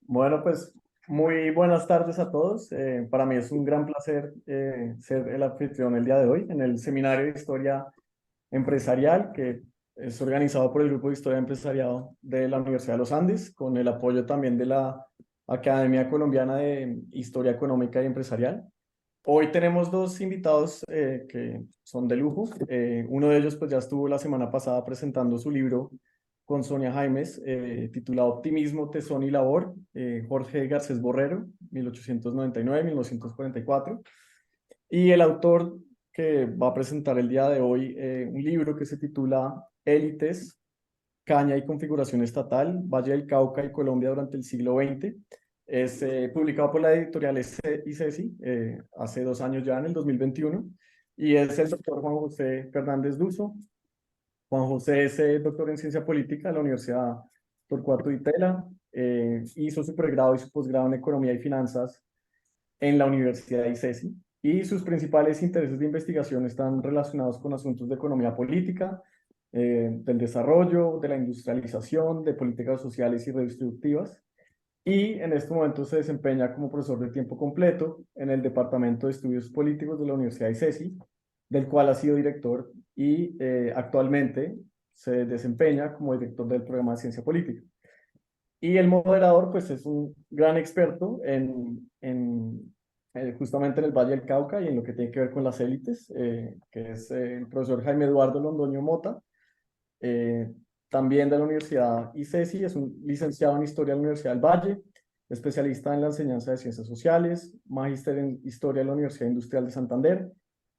Bueno, pues muy buenas tardes a todos. Para mí es un gran placer ser el anfitrión el día de hoy en el seminario de Historia Empresarial que es organizado por el Grupo de Historia Empresarial de la Universidad de los Andes, con el apoyo también de la Academia Colombiana de Historia Económica y Empresarial. Hoy tenemos dos invitados que son de lujo. Uno de ellos pues ya estuvo la semana pasada presentando su libro con Sonia Jaimes, titulado Optimismo, Tesón y Labor, Jorge Garcés Borrero, 1899-1944. Y el autor que va a presentar el día de hoy un libro que se titula Élites, Caña y Configuración Estatal, Valle del Cauca y Colombia durante el siglo XX. Es publicado por la editorial ICESI hace 2 años ya, en el 2021, y es el doctor Juan José Fernández Duso. Juan José es doctor en Ciencia Política de la Universidad Torcuato Di Tella. Hizo su pregrado y su posgrado en Economía y Finanzas en la Universidad de ICESI, y sus principales intereses de investigación están relacionados con asuntos de economía política, del desarrollo, de la industrialización, de políticas sociales y redistributivas. Y en este momento se desempeña como profesor de tiempo completo en el Departamento de Estudios Políticos de la Universidad de ICESI, del cual ha sido director, y actualmente se desempeña como director del programa de Ciencia Política. Y el moderador, pues es un gran experto justamente en el Valle del Cauca y en lo que tiene que ver con las élites, que es el profesor Jaime Eduardo Londoño Mota, eh, también de la Universidad ICESI. Es un licenciado en Historia de la Universidad del Valle, especialista en la enseñanza de Ciencias Sociales, magíster en Historia de la Universidad Industrial de Santander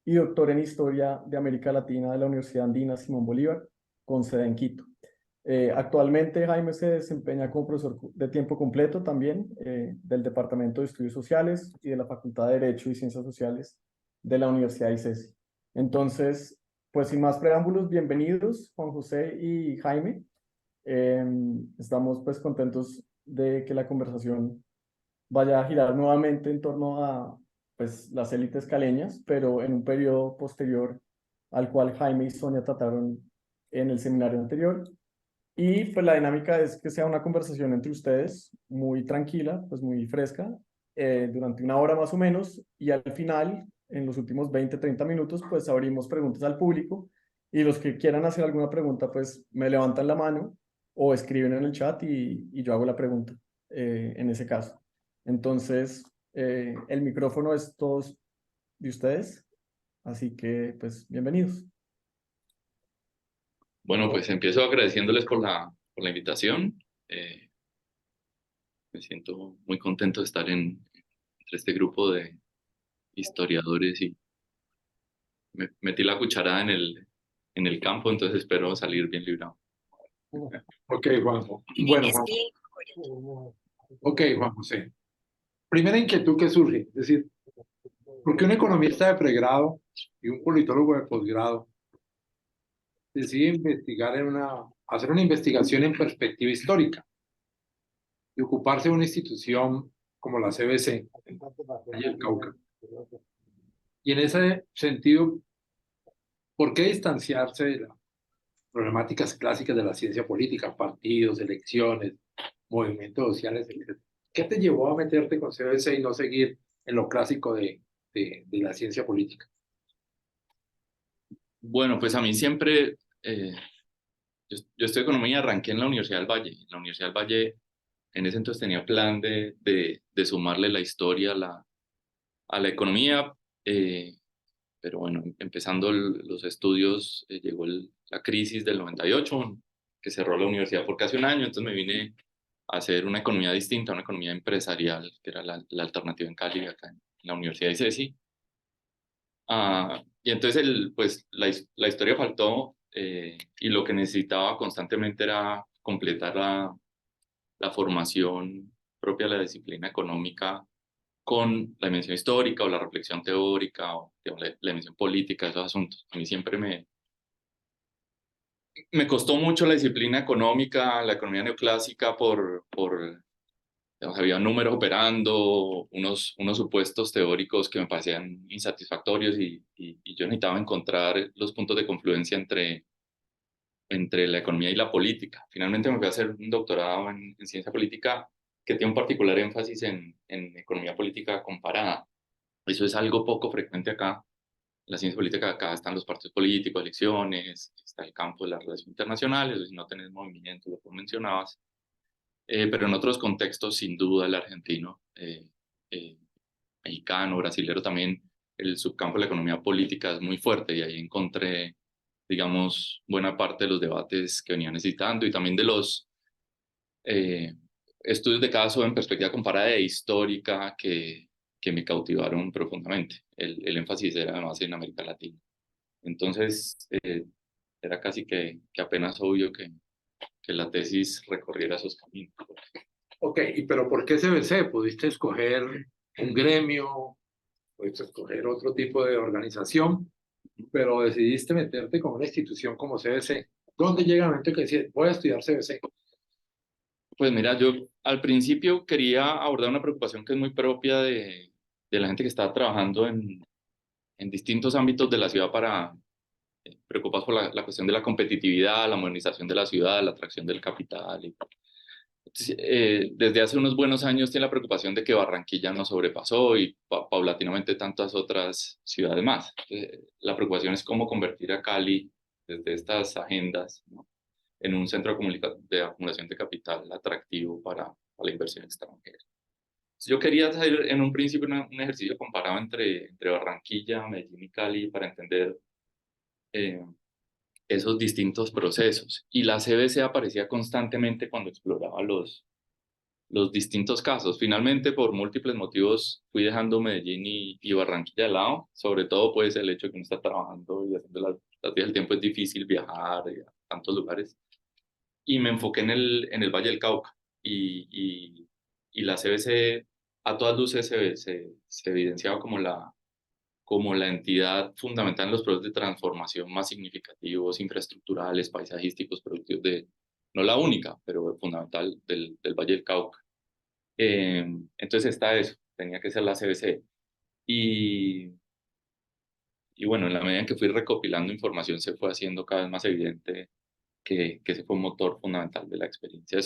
y doctor en Historia de América Latina de la Universidad Andina Simón Bolívar, con sede en Quito. Actualmente Jaime se desempeña como profesor de tiempo completo también del Departamento de Estudios Sociales y de la Facultad de Derecho y Ciencias Sociales de la Universidad ICESI. Entonces, pues sin más preámbulos, bienvenidos Juan José y Jaime. Eh, Estamos pues contentos de que la conversación vaya a girar nuevamente en torno a pues las élites caleñas, pero en un periodo posterior al cual Jaime y Sonia trataron en el seminario anterior. Y pues la dinámica es que sea una conversación entre ustedes muy tranquila, pues muy fresca, durante 1 hora más o menos, y al final, en los últimos 20-30 minutos, pues abrimos preguntas al público, y los que quieran hacer alguna pregunta, pues me levantan la mano o escriben en el chat y yo hago la pregunta en ese caso. Entonces, el micrófono es todos de ustedes, así que pues bienvenidos. Bueno, pues empiezo agradeciéndoles por la invitación. Me siento muy contento de estar entre este grupo de historiadores y metí la cucharada en el campo, entonces espero salir bien librado. Ok, Juanjo. Bueno, Juanjo. Ok, Juan José. Primera inquietud que surge, es decir, ¿por qué un economista de pregrado y un politólogo de posgrado decide hacer una investigación en perspectiva histórica y ocuparse de una institución como la CBC, Valle del Cauca? Y en ese sentido, ¿por qué distanciarse de las problemáticas clásicas de la ciencia política, partidos, elecciones, movimientos sociales, etcétera? ¿Qué te llevó a meterte con CBC y no seguir en lo clásico de la ciencia política? Bueno, pues a mí siempre, yo estoy economía, arranqué en la Universidad del Valle. En la Universidad del Valle en ese entonces tenía plan de sumarle la historia a la economía, eh, pero bueno, empezando los estudios, llegó la crisis del 98, que cerró la universidad por casi un año, entonces me vine a hacer una economía distinta, una economía empresarial, que era la alternativa en Cali, acá en la Universidad de ICESI. Y entonces pues, la historia faltó, y lo que necesitaba constantemente era completar la formación propia de la disciplina económica con la dimensión histórica o la reflexión teórica o digamos, la dimensión política de esos asuntos. A mí siempre me costó mucho la disciplina económica, la economía neoclásica, digamos, había números operando, unos supuestos teóricos que me parecían insatisfactorios y yo necesitaba encontrar los puntos de confluencia entre la economía y la política. Finalmente me fui a hacer un doctorado en ciencia política que tiene un particular énfasis en economía política comparada. Eso es algo poco frecuente acá. La ciencia política acá están los partidos políticos, elecciones, está el campo de las relaciones internacionales, si no tenés movimientos, lo que mencionabas. Pero en otros contextos, sin duda, el argentino, mexicano, brasilero también, el subcampo de la economía política es muy fuerte y ahí encontré, digamos, buena parte de los debates que venía necesitando y también de los estudios de caso en perspectiva comparada e histórica que me cautivaron profundamente. El énfasis era además en América Latina. Entonces, era casi que apenas obvio que la tesis recorriera esos caminos. Ok, pero ¿por qué CBC? ¿Pudiste escoger un gremio? ¿Pudiste escoger otro tipo de organización? Pero decidiste meterte con una institución como CBC. ¿Dónde llega el momento que dices, voy a estudiar CBC? Pues mira, yo al principio quería abordar una preocupación que es muy propia de la gente que está trabajando en distintos ámbitos de la ciudad para preocupados por la cuestión de la competitividad, la modernización de la ciudad, la atracción del capital. Desde hace unos buenos años tiene la preocupación de que Barranquilla nos sobrepasó y paulatinamente tantas otras ciudades más. La preocupación es cómo convertir a Cali desde estas agendas, ¿no?, en un centro de acumulación de capital atractivo para la inversión extranjera. Yo quería hacer en un principio un ejercicio comparado entre Barranquilla, Medellín y Cali para entender eh, esos distintos procesos. Y la CBC aparecía constantemente cuando exploraba los distintos casos. Finalmente, por múltiples motivos, fui dejando Medellín y Barranquilla de lado, sobre todo pues el hecho de que uno está trabajando y haciendo las vías del tiempo es difícil viajar a tantos lugares. Y me enfoqué en el Valle del Cauca. Y la CBC a todas luces se evidenciaba como la entidad fundamental en los procesos de transformación más significativos, infraestructurales, paisajísticos, productivos no la única, pero fundamental del Valle del Cauca. Entonces está eso, tenía que ser la CBC. Y, y bueno, en la medida en que fui recopilando información se fue haciendo cada vez más evidente que ese fue un motor fundamental de la experiencia.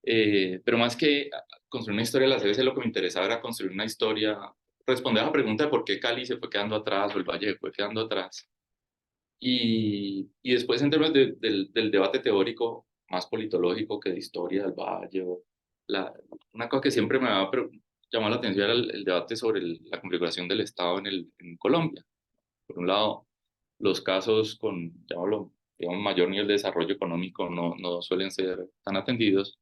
Pero más que construir una historia de la CBC, lo que me interesaba era construir una historia, responder a la pregunta de por qué Cali se fue quedando atrás o el Valle fue quedando atrás. Y después en términos del debate teórico, más politológico que de historia del Valle, una cosa que siempre me ha llamado la atención era el debate sobre la configuración del Estado en Colombia. Por un lado, los casos con, digamos, mayor nivel de desarrollo económico no suelen ser tan atendidos,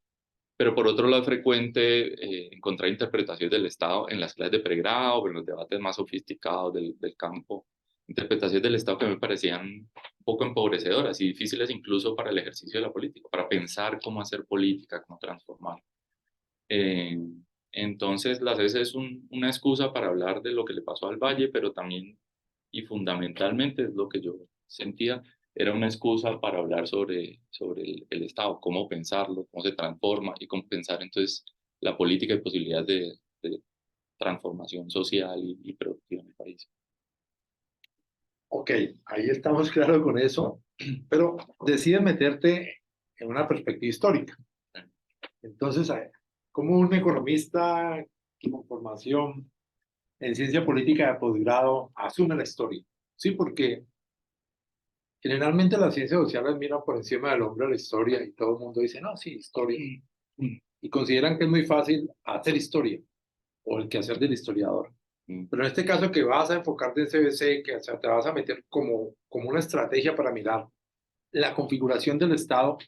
pero por otro lado es frecuente encontrar interpretaciones del Estado en las clases de pregrado o en los debates más sofisticados del campo, interpretaciones del Estado que me parecían un poco empobrecedoras y difíciles incluso para el ejercicio de la política, para pensar cómo hacer política, cómo transformar. Eh, entonces, la CES es una excusa para hablar de lo que le pasó al Valle, pero también y fundamentalmente es lo que yo sentía, era una excusa para hablar sobre el Estado, cómo pensarlo, cómo se transforma y cómo pensar entonces la política y posibilidades de transformación social y productiva en el país. Ok, ahí estamos claros con eso, pero decides meterte en una perspectiva histórica. Entonces, como un economista con formación en ciencia política de posgrado asume la historia? Sí, porque generalmente las ciencias sociales miran por encima del hombro la historia y todo el mundo dice, no, sí, historia. Y consideran que es muy fácil hacer historia o el quehacer del historiador. Pero en este caso que vas a enfocarte en CBC, que te vas a meter como una estrategia para mirar la configuración del Estado,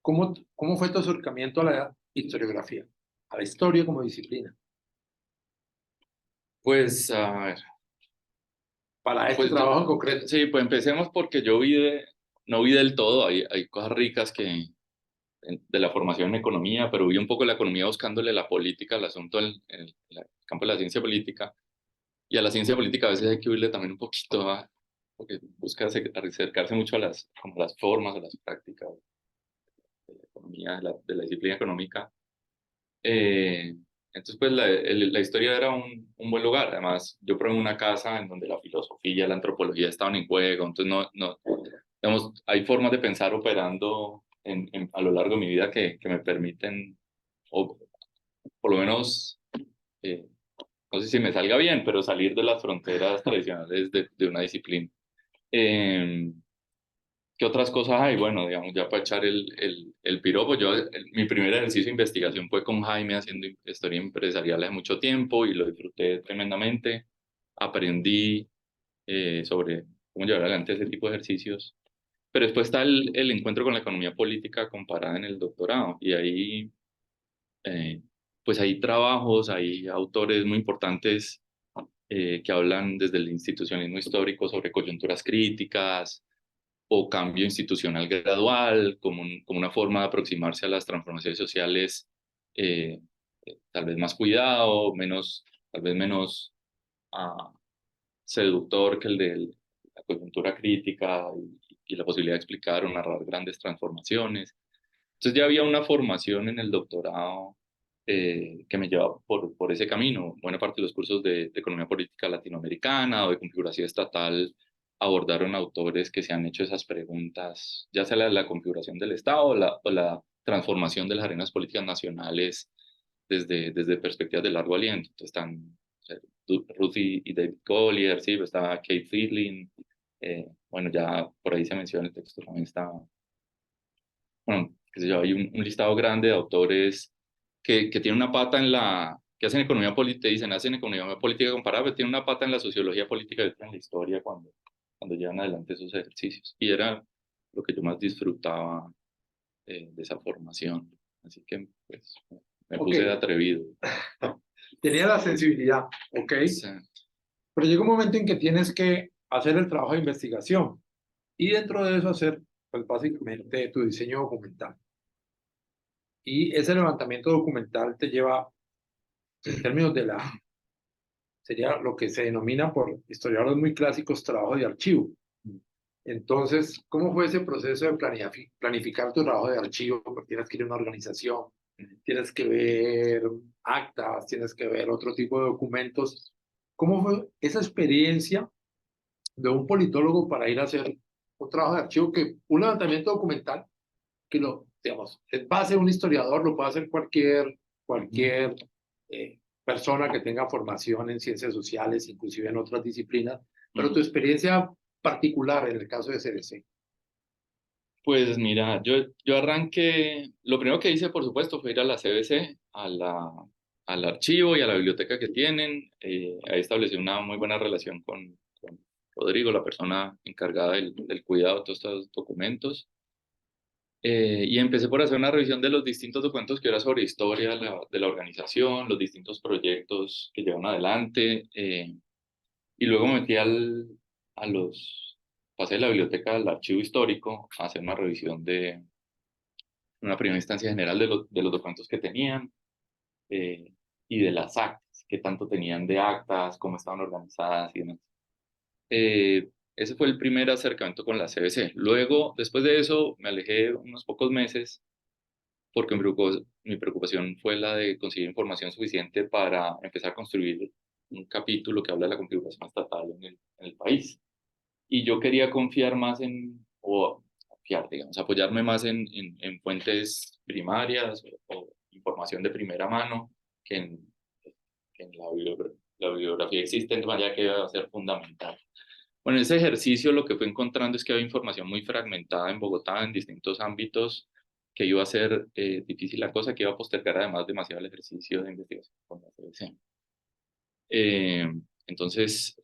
¿cómo fue tu acercamiento a la historiografía, a la historia como disciplina? Pues, a ver. Para este trabajo en concreto. Sí, pues empecemos porque no vi del todo, hay cosas ricas de la formación en economía, pero vi un poco la economía buscándole la política al asunto en el campo de la ciencia política. Y a la ciencia política a veces hay que huirle también un poquito porque busca acercarse mucho a como las formas, a las prácticas de la economía, de la disciplina económica. Entonces, pues la historia era un buen lugar. Además, yo probé una casa en donde la filosofía, la antropología estaban en juego. Entonces, digamos, hay formas de pensar operando a lo largo de mi vida que me permiten por lo menos, no sé si me salga bien, pero salir de las fronteras tradicionales de una disciplina. Eh, ¿Qué otras cosas hay? Bueno, digamos, ya para echar el piropo, mi primer ejercicio de investigación fue con Jaime haciendo historia empresarial hace mucho tiempo y lo disfruté tremendamente. Aprendí sobre cómo llevar adelante ese tipo de ejercicios. Pero después está el encuentro con la economía política comparada en el doctorado y ahí, eh, pues hay trabajos, hay autores muy importantes que hablan desde el institucionalismo histórico sobre coyunturas críticas o cambio institucional gradual, como una forma de aproximarse a las transformaciones sociales, eh, tal vez más cuidado, tal vez menos ah, seductor que el de la coyuntura crítica y la posibilidad de explicar o narrar grandes transformaciones. Entonces ya había una formación en el doctorado que me llevaba por ese camino. Buena parte de los cursos de economía política latinoamericana o de configuración estatal abordaron autores que se han hecho esas preguntas, ya sea la configuración del Estado o la transformación de las arenas políticas nacionales desde perspectivas de largo aliento. Entonces están Ruth y David Collier, sí, está Kate Friedling, bueno, ya por ahí se menciona el texto, también está, bueno, qué sé yo, hay un listado grande de autores que tienen una pata que hacen economía política, dicen, hacen economía política comparada, pero tienen una pata en la sociología política y otra en la historia cuando llevan adelante esos ejercicios. Y era lo que yo más disfrutaba de esa formación. Así que, pues, me puse de atrevido. Tenía la sensibilidad, ¿ok? Sí. Pero llega un momento en que tienes que hacer el trabajo de investigación y dentro de eso hacer, pues básicamente, tu diseño documental. Y ese levantamiento documental te lleva, en términos sería lo que se denomina por historiadores muy clásicos, trabajo de archivo. Entonces, ¿cómo fue ese proceso de planificar tu trabajo de archivo? Porque tienes que ir a una organización, tienes que ver actas, tienes que ver otro tipo de documentos. ¿Cómo fue esa experiencia de un politólogo para ir a hacer un trabajo de archivo que un levantamiento documental que digamos, es base de un historiador, lo puede hacer cualquier persona que tenga formación en ciencias sociales, inclusive en otras disciplinas, pero tu experiencia particular en el caso de CDC. Pues mira, yo arranqué, lo primero que hice, por supuesto, fue ir a la CBC, al archivo y a la biblioteca que tienen. Ahí establecí una muy buena relación con Rodrigo, la persona encargada del cuidado de todos estos documentos. Y empecé por hacer una revisión de los distintos documentos que era sobre historia de la organización, los distintos proyectos que llevan adelante. Y luego me metí pasé de la biblioteca al archivo histórico a hacer una revisión de una primera instancia general de los documentos que tenían y de las actas, qué tanto tenían de actas, cómo estaban organizadas y demás. Ese fue el primer acercamiento con la CBC. Luego, después de eso, me alejé unos pocos meses porque mi preocupación fue la de conseguir información suficiente para empezar a construir un capítulo que habla de la configuración estatal en el país. Y yo quería confiar más digamos, apoyarme más en fuentes primarias o información de primera mano que en la bibliografía existente, de manera que iba a ser fundamental. Bueno, en ese ejercicio lo que fue encontrando es que había información muy fragmentada en Bogotá en distintos ámbitos, que iba a ser difícil la cosa, que iba a postergar además demasiado el ejercicio de investigación con la CBC. Entonces,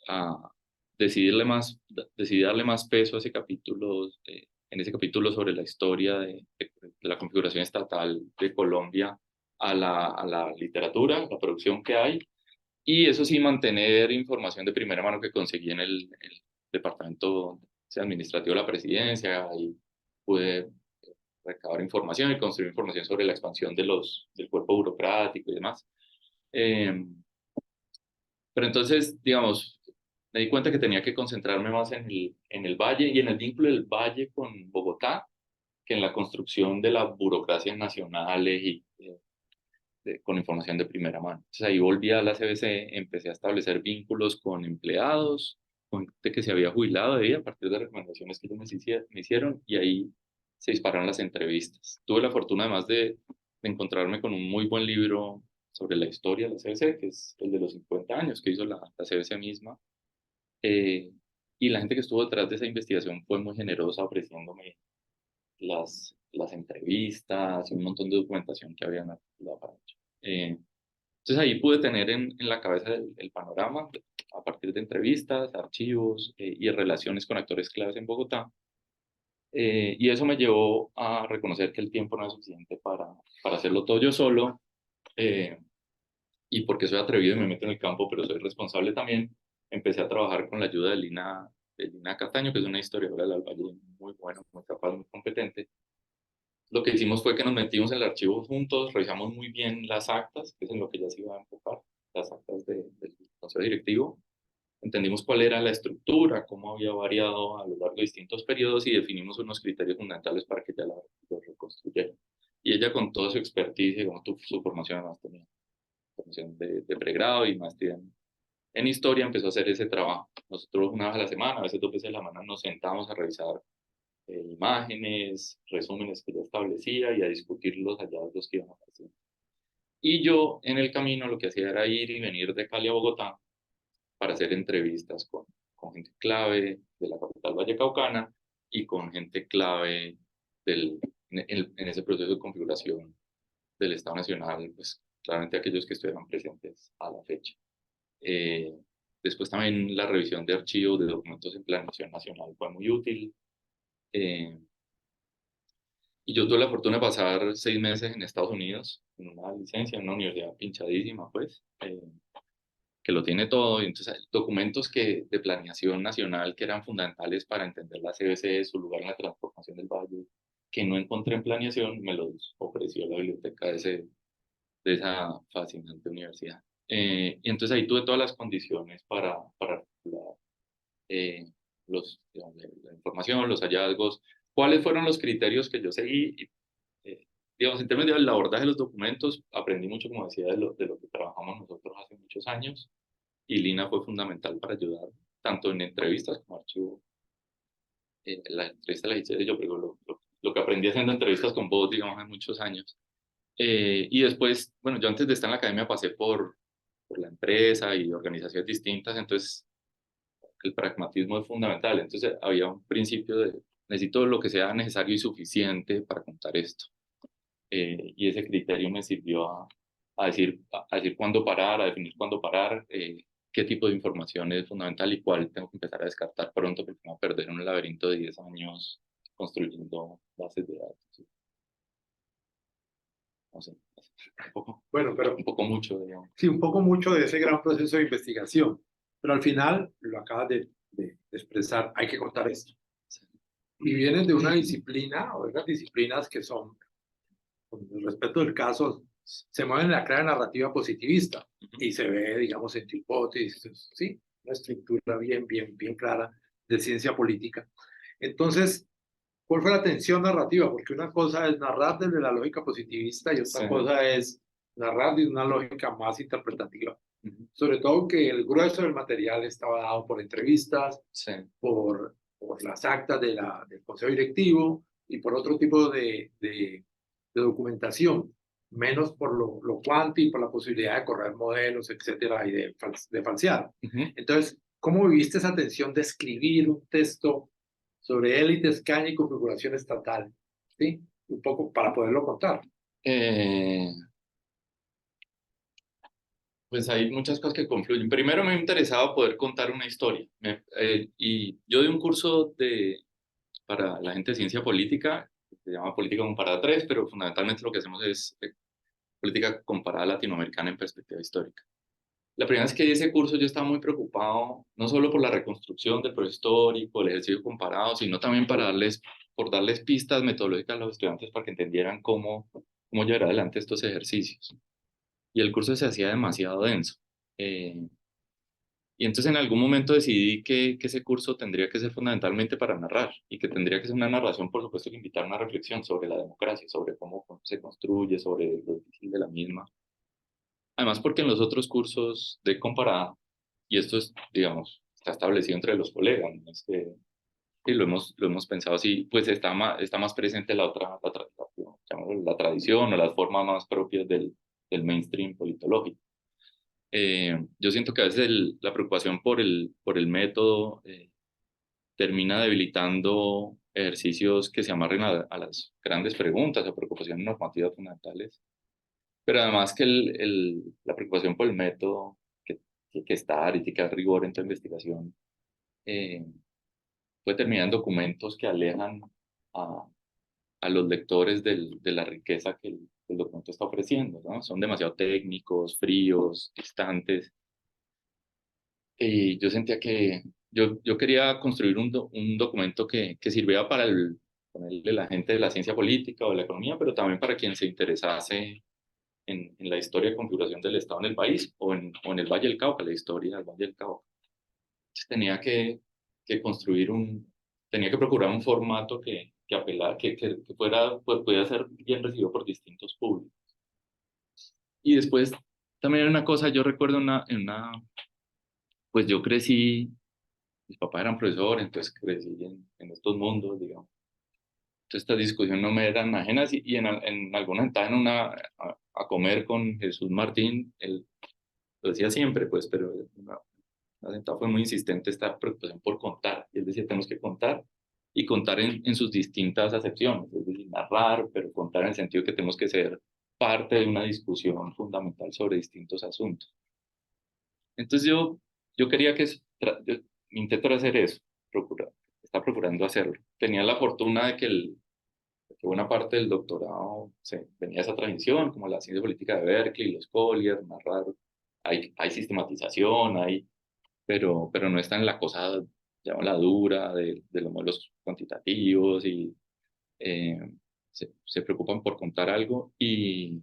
decidí darle más peso a ese capítulo, en ese capítulo sobre la historia de la configuración estatal de Colombia a la literatura, la producción que hay, y eso sí, mantener información de primera mano que conseguí en el departamento administrativo de la presidencia, y pude recabar información y construir información sobre la expansión del cuerpo burocrático y demás. Pero entonces, digamos, me di cuenta que tenía que concentrarme más en el valle y en el vínculo del valle con Bogotá que en la construcción de las burocracias nacionales y con información de primera mano. Entonces ahí volví a la CBC, empecé a establecer vínculos con empleados, con gente que se había jubilado de ahí a partir de recomendaciones que ellos me hicieron, y ahí se dispararon las entrevistas. Tuve la fortuna además de encontrarme con un muy buen libro sobre la historia de la CBC, que es el de los 50 años que hizo la CBC misma. Y la gente que estuvo detrás de esa investigación fue muy generosa ofreciéndome las entrevistas y un montón de documentación que habían articulado para ello. Entonces ahí pude tener en la cabeza el panorama a partir de entrevistas, archivos y relaciones con actores claves en Bogotá. Y eso me llevó a reconocer que el tiempo no es suficiente para hacerlo todo yo solo. Y porque soy atrevido y me meto en el campo, pero soy responsable también, empecé a trabajar con la ayuda de Lina Castaño, que es una historiadora del Valle muy buena, muy capaz, muy competente. Lo que hicimos fue que nos metimos en el archivo juntos, revisamos muy bien las actas, que es en lo que ya se iba a enfocar, las actas del consejo directivo. Entendimos cuál era la estructura, cómo había variado a lo largo de distintos periodos y definimos unos criterios fundamentales para que ella lo reconstruyera. Y ella, con toda su expertise, digamos, su formación además tenía formación de pregrado y maestría en historia, empezó a hacer ese trabajo. Nosotros una vez a la semana, a veces 2 veces a la semana, nos sentamos a revisar imágenes, resúmenes que ya establecía y a discutir los hallazgos que iban a hacer. Y yo en el camino lo que hacía era ir y venir de Cali a Bogotá para hacer entrevistas con gente clave de la capital vallecaucana y con gente clave en ese proceso de configuración del Estado Nacional, pues claramente aquellos que estuvieron presentes a la fecha. Después también la revisión de archivos de documentos en planeación nacional fue muy útil. Y yo tuve la fortuna de pasar 6 meses en Estados Unidos, en una licencia, en una universidad pinchadísima, pues, que lo tiene todo. Y entonces, documentos de planeación nacional que eran fundamentales para entender la CBC, su lugar en la transformación del Valle, que no encontré en planeación, me los ofreció la biblioteca de esa fascinante universidad. Y entonces ahí tuve todas las condiciones para articular digamos, la información, los hallazgos, cuáles fueron los criterios que yo seguí. Digamos, en términos del abordaje de los documentos, aprendí mucho, como decía, de lo que trabajamos nosotros hace muchos años, y Lina fue fundamental para ayudar, tanto en entrevistas como archivo. La entrevista la hice yo, pero lo que aprendí haciendo entrevistas con vos, digamos, hace muchos años. Y después, bueno, yo antes de estar en la academia pasé por la empresa y organizaciones distintas, entonces el pragmatismo es fundamental. Entonces había un principio de necesito lo que sea necesario y suficiente para contar esto. Y ese criterio me sirvió a decir cuándo parar, a definir cuándo parar, qué tipo de información es fundamental y cuál tengo que empezar a descartar pronto, porque me voy a perder en un laberinto de 10 años construyendo bases de datos. No sé, Bueno, pero un poco mucho, digamos. sí, un poco mucho de ese gran proceso de investigación, pero al final lo acabas de expresar, hay que contar esto. Y vienes de una disciplina o de unas disciplinas que son, con el respeto del caso, se mueven en la clara narrativa positivista y se ve, digamos, en tu hipótesis, sí, una estructura bien clara de ciencia política. Entonces, ¿cuál fue la tensión narrativa? Porque una cosa es narrar desde la lógica positivista y otra cosa es narrar desde una lógica más interpretativa. Sobre todo que el grueso del material estaba dado por entrevistas, por las actas del consejo directivo y por otro tipo de documentación, menos por lo cuanti, por la posibilidad de correr modelos, etcétera, y de falsear. Entonces, ¿cómo viviste esa tensión de escribir un texto sobre élites, caña y configuración estatal? ¿Sí? Un poco para poderlo contar. Pues hay muchas cosas que confluyen. Primero me ha interesado poder contar una historia. Y yo di un curso para la gente de ciencia política, que se llama Política Comparada 3, pero fundamentalmente lo que hacemos es política comparada latinoamericana en perspectiva histórica. La primera vez que di ese curso yo estaba muy preocupado, no solo por la reconstrucción del proceso histórico, el ejercicio comparado, sino también por darles pistas metodológicas a los estudiantes para que entendieran cómo llevar adelante estos ejercicios. Y el curso se hacía demasiado denso. Y entonces en algún momento decidí que ese curso tendría que ser fundamentalmente para narrar y que tendría que ser una narración, por supuesto, que invitar a una reflexión sobre la democracia, sobre cómo se construye, sobre lo difícil de la misma. Además, porque en los otros cursos de comparada, y esto es, digamos, está establecido entre los colegas, ¿no? Y lo hemos pensado así, pues está más presente la tradición o las formas más propias del del mainstream politológico. Yo siento que a veces la preocupación por el método termina debilitando ejercicios que se amarren a las grandes preguntas o preocupaciones normativas fundamentales, pero además que la preocupación por el método, que tiene que estar y tiene que haber rigor en tu investigación, puede terminar en documentos que alejan a los lectores de la riqueza que el documento está ofreciendo, ¿no? Son demasiado técnicos, fríos, distantes. Y yo sentía que yo quería construir un documento que sirviera para ponerle la gente de la ciencia política o de la economía, pero también para quien se interesase en la historia de configuración del Estado en el país o en el Valle del Cauca, la historia del Valle del Cauca. Entonces tenía que construir tenía que procurar un formato que apelara, que fuera, pues, pudiera ser bien recibido por distintos públicos. Y después también hay una cosa, yo recuerdo pues yo crecí, mis papás eran profesores, entonces crecí en estos mundos, digamos. Entonces estas discusiones no me eran ajenas y en alguna sentada a comer con Jesús Martín, él lo decía siempre, pues, pero la sentada fue muy insistente esta preocupación por contar. Y él decía, tenemos que contar y contar en sus distintas acepciones, es decir, narrar, pero contar en el sentido que tenemos que ser parte de una discusión fundamental sobre distintos asuntos. Entonces yo quería yo intentar hacer eso, está procurando hacerlo. Tenía la fortuna de que buena parte del doctorado venía esa tradición, como la ciencia política de Berkeley, los Collier, narrar, hay sistematización, pero no está en la cosa, digamos, la dura de los modelos cuantitativos y eh, se preocupan por contar algo y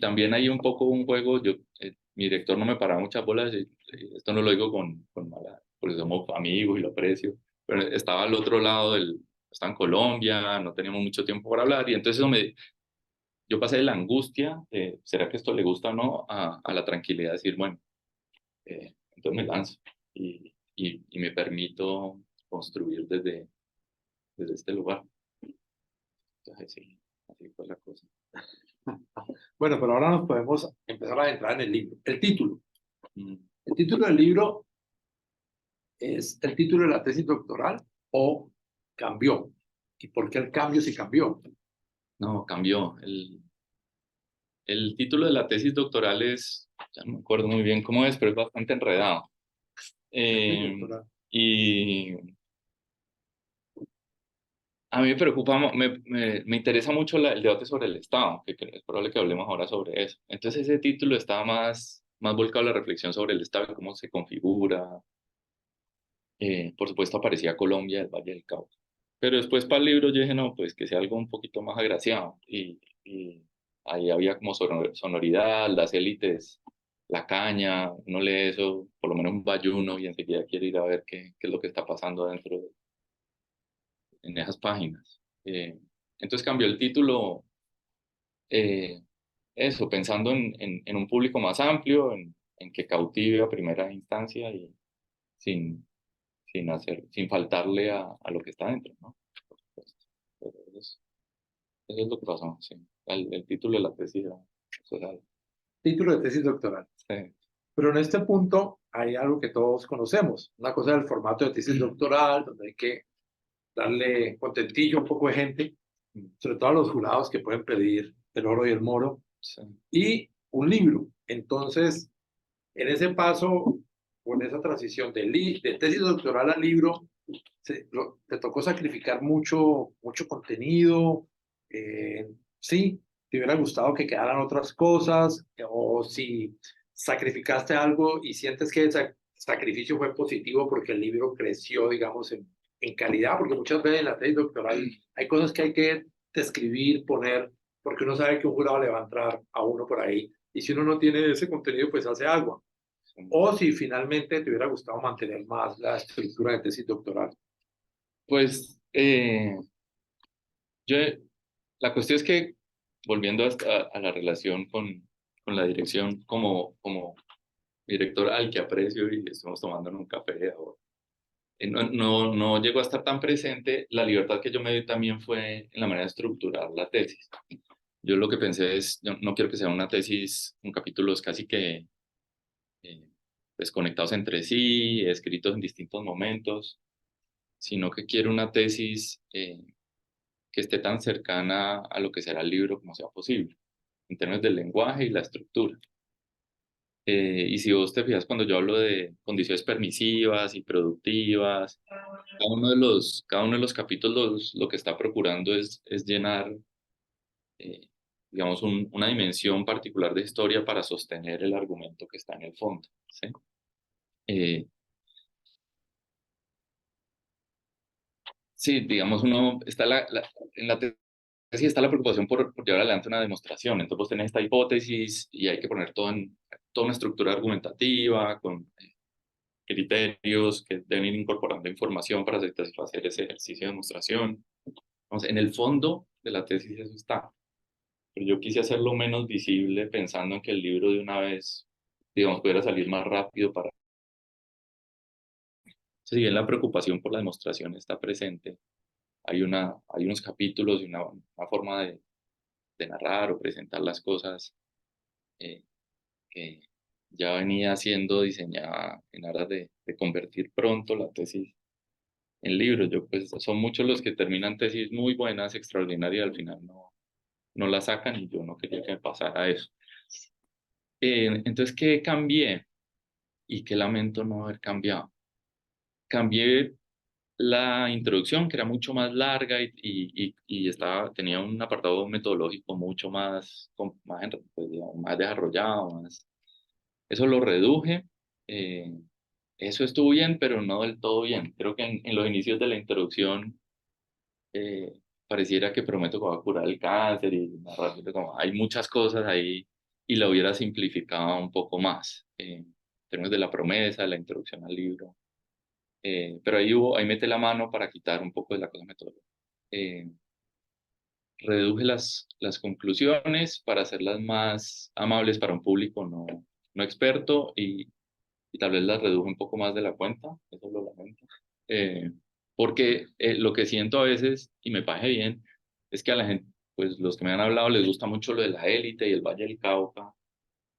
también hay un poco un juego, mi director no me paraba muchas bolas, esto no lo digo con mala, porque somos amigos y lo aprecio, pero estaba al otro lado estaba en Colombia, no teníamos mucho tiempo para hablar y entonces yo pasé de la angustia, ¿será que esto le gusta o no? A la tranquilidad de decir, bueno, entonces me lanzo y me permito construir desde este lugar. Entonces sí, así fue la cosa. Bueno, pero ahora nos podemos empezar a entrar en el libro. El título. Mm. El título del libro es el título de la tesis doctoral o cambió. ¿Y por qué el cambio si cambió? No, cambió. El título de la tesis doctoral ya no me acuerdo muy bien cómo es, pero es bastante enredado. Doctoral. Y a mí me preocupa, me interesa mucho el debate sobre el Estado, que es probable que hablemos ahora sobre eso. Entonces ese título estaba más volcado a la reflexión sobre el Estado y cómo se configura. Por supuesto aparecía Colombia, el Valle del Cauca. Pero después para el libro yo dije, no, pues que sea algo un poquito más agraciado. Y ahí había como sonoridad, las élites, la caña, uno lee eso, por lo menos un bayuno, y enseguida quiere ir a ver qué es lo que está pasando adentro en esas páginas. Entonces cambió el título, eh, eso, pensando en un público más amplio, en que cautive a primera instancia y sin sin faltarle a lo que está dentro, ¿no? Por supuesto. Pero eso es lo que pasó, sí. El título de la tesis era. Título de tesis doctoral. Sí. Pero en este punto hay algo que todos conocemos. Una cosa es el formato de tesis doctoral, donde hay que darle contentillo a un poco de gente, sobre todo a los jurados que pueden pedir el oro y el moro, Sí. y un libro. Entonces, en ese paso, o en esa transición de tesis doctoral al libro, te tocó sacrificar mucho contenido. Sí, te hubiera gustado que quedaran otras cosas, o si sacrificaste algo y sientes que ese sacrificio fue positivo porque el libro creció, digamos, en calidad, porque muchas veces en la tesis doctoral hay cosas que hay que describir, poner, porque uno sabe que un jurado le va a entrar a uno por ahí, y si uno no tiene ese contenido, pues hace agua. O si finalmente te hubiera gustado mantener más la estructura de tesis doctoral. Pues yo, la cuestión es que, volviendo a la relación con la dirección, como director al que aprecio y estamos tomando en un café ahora, no llegó a estar tan presente. La libertad que yo me di también fue en la manera de estructurar la tesis. Yo lo que pensé es, yo no quiero que sea una tesis con capítulos casi que desconectados entre sí, escritos en distintos momentos, sino que quiero una tesis que esté tan cercana a lo que será el libro como sea posible, en términos del lenguaje y la estructura. Y si vos te fijas, cuando yo hablo de condiciones permisivas y productivas, cada uno de los capítulos lo que está procurando es llenar, eh, digamos, una dimensión particular de historia para sostener el argumento que está en el fondo, ¿sí? Eh, sí, digamos, uno está en la tesis está la preocupación por llevar adelante una demostración. Entonces, vos tenés esta hipótesis y hay que poner toda una estructura argumentativa con criterios que deben ir incorporando información para satisfacer ese ejercicio de demostración. Entonces, en el fondo de la tesis eso está. Pero yo quise hacerlo menos visible pensando en que el libro de una vez, digamos, pudiera salir más rápido para... Si bien la preocupación por la demostración está presente, hay unos capítulos y una forma de narrar o presentar las cosas eh, que ya venía siendo diseñada en aras de convertir pronto la tesis en libros. Yo, pues, son muchos los que terminan tesis muy buenas, extraordinarias, y al final no la sacan y yo no quería que me pasara eso. Entonces, ¿qué cambié? Y qué lamento no haber cambiado. Cambié la introducción, que era mucho más larga tenía un apartado metodológico mucho pues, digamos, más desarrollado. Eso lo reduje. eh, Eso estuvo bien, pero no del todo bien. Creo que en los inicios de la introducción eh, pareciera que prometo que va a curar el cáncer y como hay muchas cosas ahí y la hubiera simplificado un poco más en términos de la promesa, de la introducción al libro. Pero ahí mete la mano para quitar un poco de la cosa metodológica. Eh, Reduje las conclusiones para hacerlas más amables para un público no experto y tal vez las reduje un poco más de la cuenta, eso lo lamento. Eh, Porque lo que siento a veces, y me parece bien, es que a la gente, pues los que me han hablado les gusta mucho lo de la élite y el Valle del Cauca,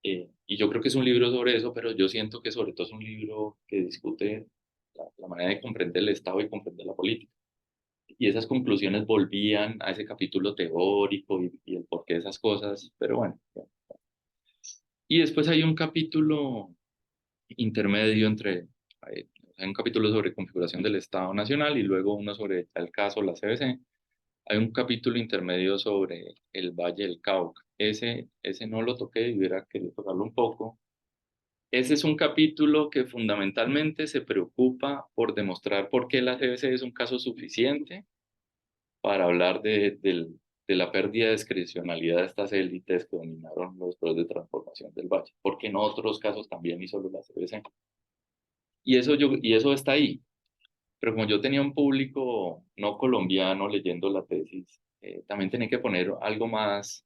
y yo creo que es un libro sobre eso, pero yo siento que sobre todo es un libro que discute la manera de comprender el Estado y comprender la política. Y esas conclusiones volvían a ese capítulo teórico y el porqué de esas cosas, pero bueno. Y después hay un capítulo intermedio hay un capítulo sobre configuración del Estado Nacional y luego uno sobre el caso, la CBC. Hay un capítulo intermedio sobre el Valle del Cauca. Ese no lo toqué y hubiera querido tocarlo un poco. Ese es un capítulo que fundamentalmente se preocupa por demostrar por qué la CBC es un caso suficiente para hablar de la pérdida de discrecionalidad de estas élites que dominaron los procesos de transformación del Valle, porque en otros casos también y solo la CBC. Y eso está ahí. Pero como yo tenía un público no colombiano leyendo la tesis, también tenía que poner algo más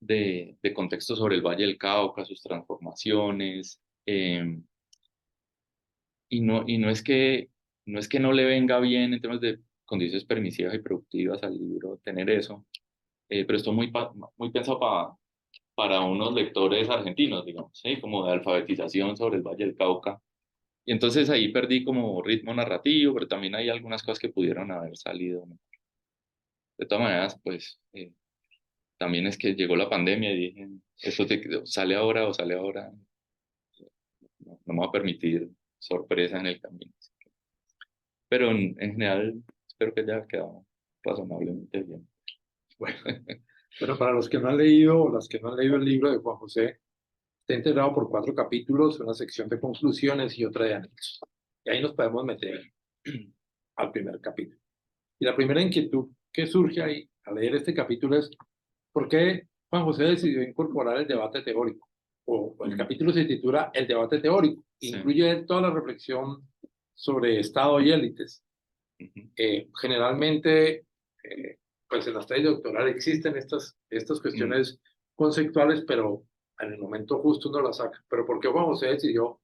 de contexto sobre el Valle del Cauca, sus transformaciones, y no es que no le venga bien en temas de condiciones permisivas y productivas al libro tener eso, pero esto muy pensado para unos lectores argentinos, digamos, ¿sí? Como de alfabetización sobre el Valle del Cauca. Y entonces ahí perdí como ritmo narrativo, pero también hay algunas cosas que pudieron haber salido, ¿no? De todas maneras, pues también es que llegó la pandemia y dije, sale ahora o sale ahora, no me va a permitir sorpresa en el camino. Pero en general, espero que haya quedado razonablemente bien. Bueno, pero para los que no han leído o las que no han leído el libro de Juan José, está integrado por 4 capítulos, una sección de conclusiones y otra de anexos. Y ahí nos podemos meter al primer capítulo. Y la primera inquietud que surge ahí al leer este capítulo es ¿por qué Juan José decidió incorporar el debate teórico? O el capítulo se titula El debate teórico. Sí. Incluye toda la reflexión sobre Estado y élites. Generalmente, pues en las tesis doctorales existen estas cuestiones conceptuales, pero en el momento justo uno las saca. Pero ¿por qué Juan José decidió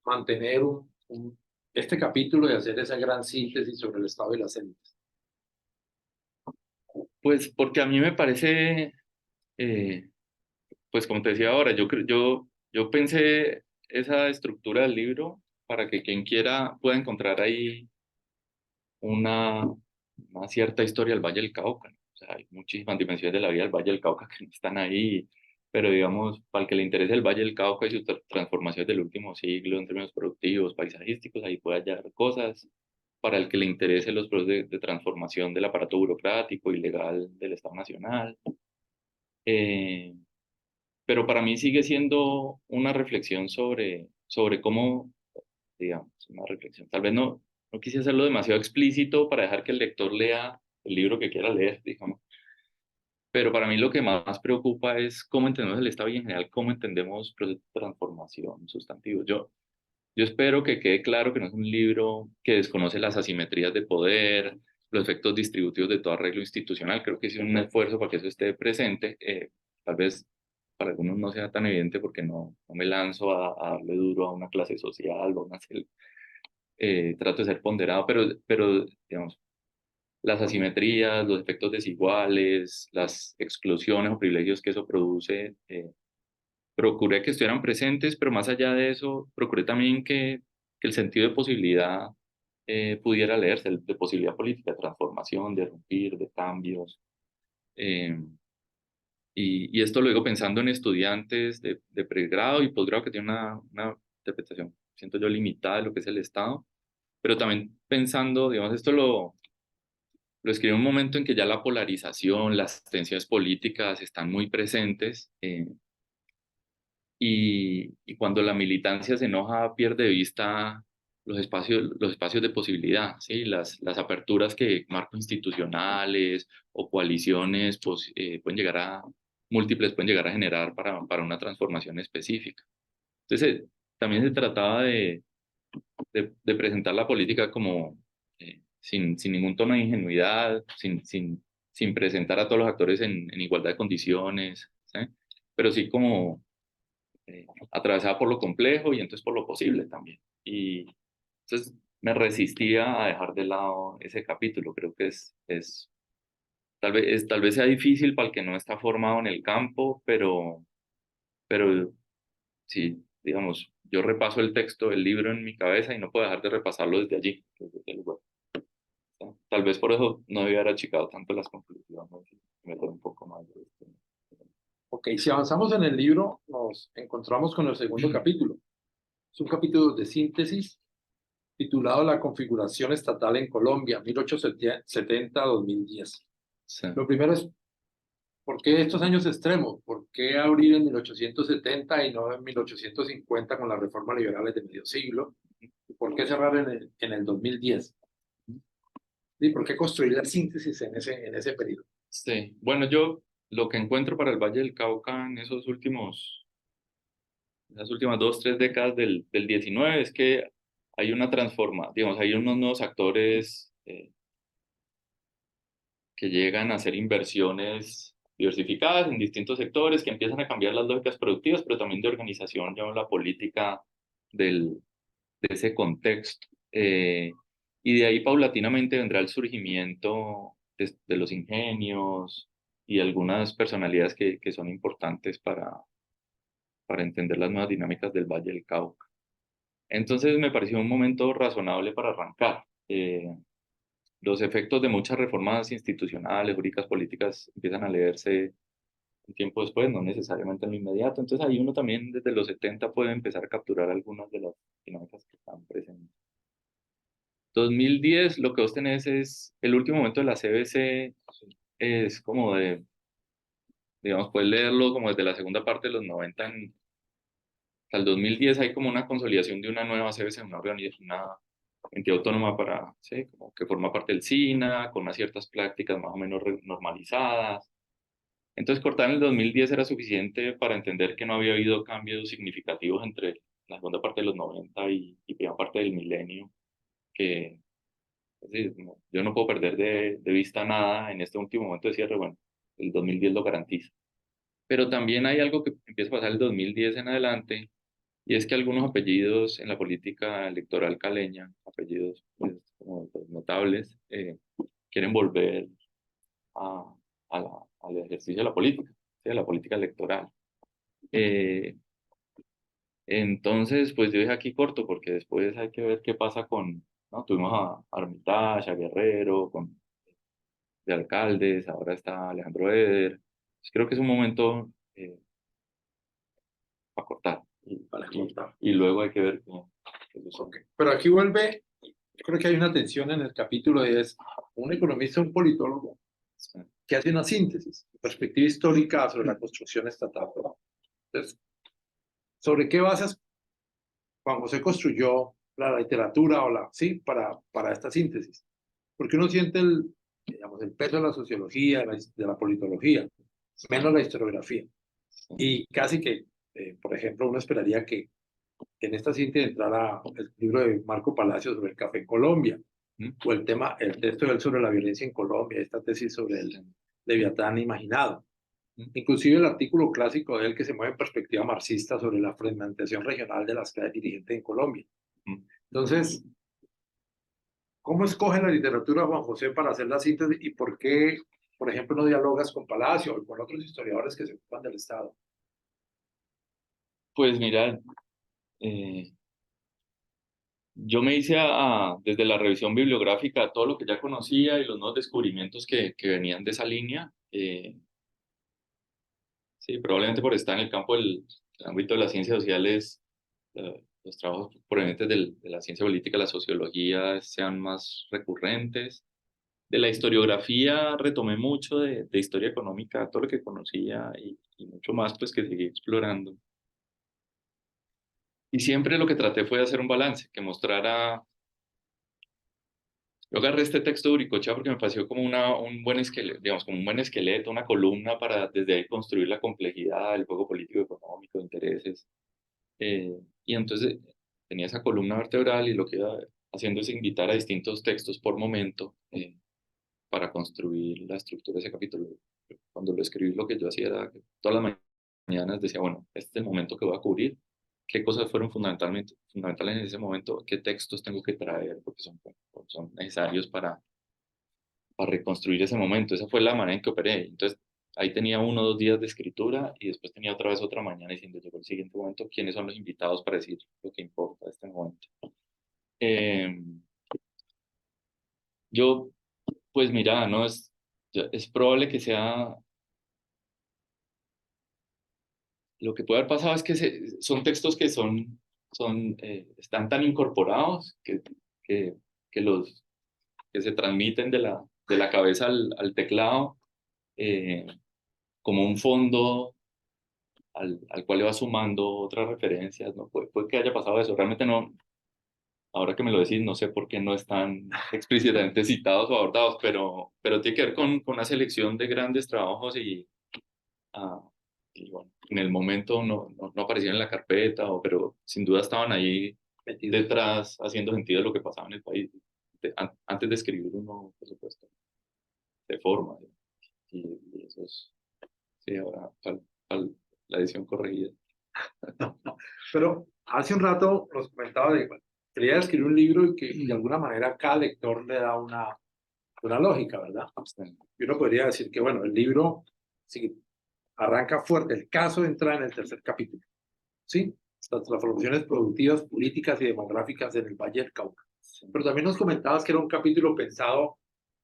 mantener este capítulo y hacer esa gran síntesis sobre el Estado y las élites? Pues porque a mí me parece Pues como te decía ahora, yo pensé esa estructura del libro para que quien quiera pueda encontrar ahí una, una cierta historia del Valle del Cauca, ¿no? O sea, hay muchísimas dimensiones de la vida del Valle del Cauca que no están ahí, pero digamos, para el que le interese el Valle del Cauca y sus transformaciones del último siglo en términos productivos, paisajísticos, ahí puede hallar cosas. Para el que le interese los procesos de transformación del aparato burocrático y legal del Estado Nacional. Eh, pero para mí sigue siendo una reflexión sobre cómo, digamos, una reflexión. Tal vez no quise hacerlo demasiado explícito para dejar que el lector lea el libro que quiera leer, digamos. Pero para mí lo que más preocupa es cómo entendemos el Estado y en general cómo entendemos procesos de transformación sustantivos. Yo espero que quede claro que no es un libro que desconoce las asimetrías de poder, los efectos distributivos de todo arreglo institucional. Creo que es un esfuerzo para que eso esté presente. Tal vez para algunos no sea tan evidente porque no me lanzo a darle duro a una clase social o a una trato de ser ponderado, pero digamos, las asimetrías, los efectos desiguales, las exclusiones o privilegios que eso produce, procuré que estuvieran presentes, pero más allá de eso, procuré también que el sentido de posibilidad pudiera leerse, el de posibilidad política, de transformación, de romper, de cambios. eh, y esto lo digo pensando en estudiantes de pregrado y posgrado que tienen una interpretación, siento yo, limitada de lo que es el Estado, pero también pensando, digamos, esto lo escribí en un momento en que ya la polarización, las tensiones políticas están muy presentes. Y cuando la militancia se enoja, pierde de vista los espacios de posibilidad, ¿sí? Las aperturas que marcos institucionales o coaliciones pues, múltiples pueden llegar a generar para una transformación específica. Entonces, también se trataba de presentar la política como sin ningún tono de ingenuidad, sin presentar a todos los actores en igualdad de condiciones, ¿sí? Pero sí como atravesada por lo complejo y entonces por lo posible también. Y entonces me resistía a dejar de lado ese capítulo. Creo que tal vez sea difícil para el que no está formado en el campo, pero sí, digamos, yo repaso el texto del libro en mi cabeza y no puedo dejar de repasarlo desde allí, desde el lugar. Tal vez por eso no debía haber achicado tanto las conclusiones y meter un poco más de esto. Ok, si avanzamos en el libro, nos encontramos con el segundo capítulo. Es un capítulo de síntesis titulado La configuración estatal en Colombia, 1870-2010. Sí. Lo primero es, ¿por qué estos años extremos? ¿Por qué abrir en 1870 y no en 1850 con las reformas liberales de medio siglo? ¿Y por qué cerrar en el 2010? ¿Y por qué construir la síntesis en ese periodo? Sí, bueno, yo lo que encuentro para el Valle del Cauca en las últimas 2, 3 décadas del 19 es que hay una digamos, hay unos nuevos actores que llegan a hacer inversiones diversificadas en distintos sectores, que empiezan a cambiar las lógicas productivas, pero también de organización, ya la política de ese contexto. Y de ahí paulatinamente vendrá el surgimiento de los ingenios y algunas personalidades que son importantes para entender las nuevas dinámicas del Valle del Cauca. Entonces me pareció un momento razonable para arrancar. Los efectos de muchas reformas institucionales, jurídicas, políticas empiezan a leerse un tiempo después, no necesariamente en lo inmediato. Entonces ahí uno también desde los 70 puede empezar a capturar algunas de las dinámicas que están presentes. 2010, lo que vos tenés es el último momento de la CBC, es como digamos, puedes leerlo como desde la segunda parte de los 90 hasta el 2010 hay como una consolidación de una nueva CBC, una organización, una entidad autónoma sí, como que forma parte del SINA, con unas ciertas prácticas más o menos normalizadas. Entonces, cortar en el 2010 era suficiente para entender que no había habido cambios significativos entre la segunda parte de los 90 y primera parte del milenio, que es decir, yo no puedo perder de vista nada en este último momento de cierre, bueno, el 2010 lo garantiza. Pero también hay algo que empieza a pasar el 2010 en adelante, y es que algunos apellidos en la política electoral caleña, apellidos pues, como pues, notables, quieren volver a, al ejercicio de la política. ¿sí? De la política electoral. Entonces, pues yo dije aquí corto, porque después hay que ver qué pasa con, ¿no? Tuvimos a Armitage, a Guerrero, de alcaldes, ahora está Alejandro Eder. Pues creo que es un momento para cortar. Para cortar. Y luego hay que ver qué sucede. Okay. Pero aquí vuelve, yo creo que hay una tensión en el capítulo, es un economista, un politólogo, Sí. que hace una síntesis, perspectiva histórica sobre la construcción estatal. Entonces, ¿sobre qué bases Juan José construyó la literatura o sí, para esta síntesis? Porque uno siente digamos, el peso de la sociología, de la politología, menos la historiografía. Y casi que, por ejemplo, uno esperaría que en esta síntesis entrara el libro de Marco Palacios sobre el café en Colombia, o el texto de él sobre la violencia en Colombia, esta tesis sobre el Leviatán imaginado. Inclusive el artículo clásico de él que se mueve en perspectiva marxista sobre la fragmentación regional de las clases dirigentes en Colombia. Entonces, ¿cómo escoge la literatura Juan José para hacer la síntesis y por qué, por ejemplo, no dialogas con Palacio o con otros historiadores que se ocupan del Estado? Pues mira, yo me hice desde la revisión bibliográfica todo lo que ya conocía y los nuevos descubrimientos que venían de esa línea. Sí, probablemente por estar en el campo del ámbito de las ciencias sociales, los trabajos provenientes de la ciencia política, la sociología sean más recurrentes. De la historiografía retomé mucho de historia económica, todo lo que conocía y mucho más pues que seguí explorando. Y siempre lo que traté fue de hacer un balance, que mostrara. Yo agarré este texto de Uricochea porque me pareció como un buen esqueleto, digamos, como un buen esqueleto, una columna para desde ahí construir la complejidad del juego político, económico, de intereses. Y entonces tenía esa columna vertebral y lo que iba haciendo es invitar a distintos textos por momento para construir la estructura de ese capítulo. Cuando lo escribí, lo que yo hacía era que todas las mañanas decía, bueno, este es el momento que voy a cubrir, qué cosas fueron fundamentales en ese momento, qué textos tengo que traer, porque son necesarios para reconstruir ese momento. Esa fue la manera en que operé. Entonces, ahí tenía 1 o 2 días de escritura y después tenía otra vez otra mañana diciendo, llegó el siguiente momento, quiénes son los invitados para decir lo que importa de este momento. Yo, pues mira, no es probable que sea. Lo que puede haber pasado es que son textos que están tan incorporados que, que los, que se transmiten de la cabeza al teclado como un fondo al cual le va sumando otras referencias, ¿no? Puede que haya pasado eso. Realmente no, ahora que me lo decís, no sé por qué no están explícitamente citados o abordados, pero tiene que ver con una selección de grandes trabajos ah, y bueno, en el momento no aparecían en la carpeta, pero sin duda estaban ahí detrás haciendo sentido de lo que pasaba en el país. Antes de escribir uno, por supuesto, de forma. Y eso es, sí, ahora la edición corregida. Pero hace un rato nos comentaba de que quería escribir un libro y que de alguna manera cada lector le da una lógica, ¿verdad? Y uno podría decir que, bueno, el libro sí, arranca fuerte, el caso entra en el tercer capítulo, ¿sí? Las transformaciones productivas, políticas y demográficas en el Valle del Cauca. Pero también nos comentabas que era un capítulo pensado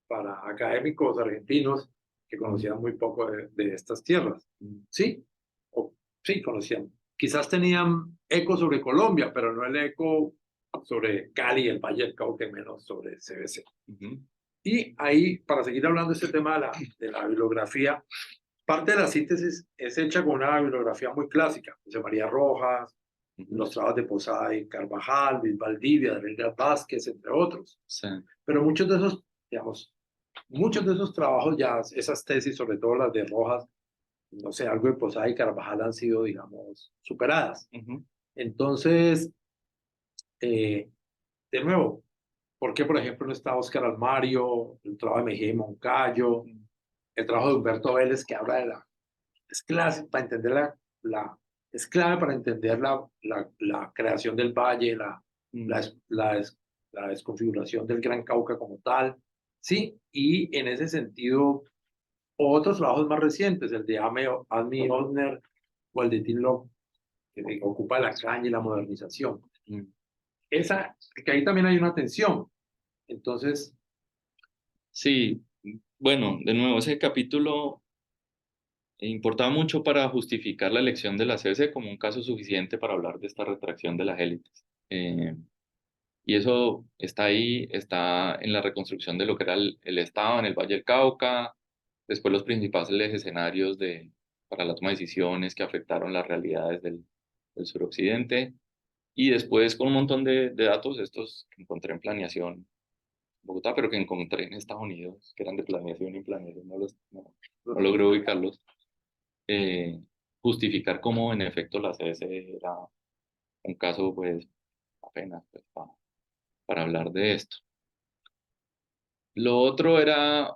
para académicos argentinos que conocían muy poco de estas tierras, ¿sí? O, sí, conocían. Quizás tenían eco sobre Colombia, pero no el eco sobre Cali, el Valle del Cauca, y menos sobre CBC. Y ahí, para seguir hablando de este tema de la bibliografía, parte de la síntesis es hecha con una bibliografía muy clásica, José María Rojas, los trabajos de Posada y Carvajal, Luis Valdivia, Delgar Vázquez, entre otros. Sí. Pero muchos de esos, digamos, muchos de esos trabajos ya, esas tesis, sobre todo las de Rojas, no sé, algo de Posada y Carvajal han sido, digamos, superadas. Entonces, de nuevo, ¿por qué, por ejemplo, no está Óscar Almario, el trabajo de Mejía y Moncayo, el trabajo de Humberto Vélez, que habla de es clave para entender es clave para entender la creación del valle, la desconfiguración del Gran Cauca como tal, ¿sí? Y en ese sentido, o otros trabajos más recientes, el de Amy Osner o el de Tim Locke, que ocupa la caña y la modernización. Que ahí también hay una tensión. Entonces, Sí, bueno, de nuevo, ese capítulo importaba mucho para justificar la elección de la CBC como un caso suficiente para hablar de esta retracción de las élites. Y eso está ahí, está en la reconstrucción de lo que era el Estado en el Valle del Cauca, después los principales escenarios para la toma de decisiones que afectaron las realidades del suroccidente, y después con un montón de datos, estos que encontré en planeación en Bogotá, pero que encontré en Estados Unidos, que eran de planeación y planeación, no logré ubicarlos, justificar cómo en efecto la CBC era un caso, pues, apenas pues, para hablar de esto. Lo otro era,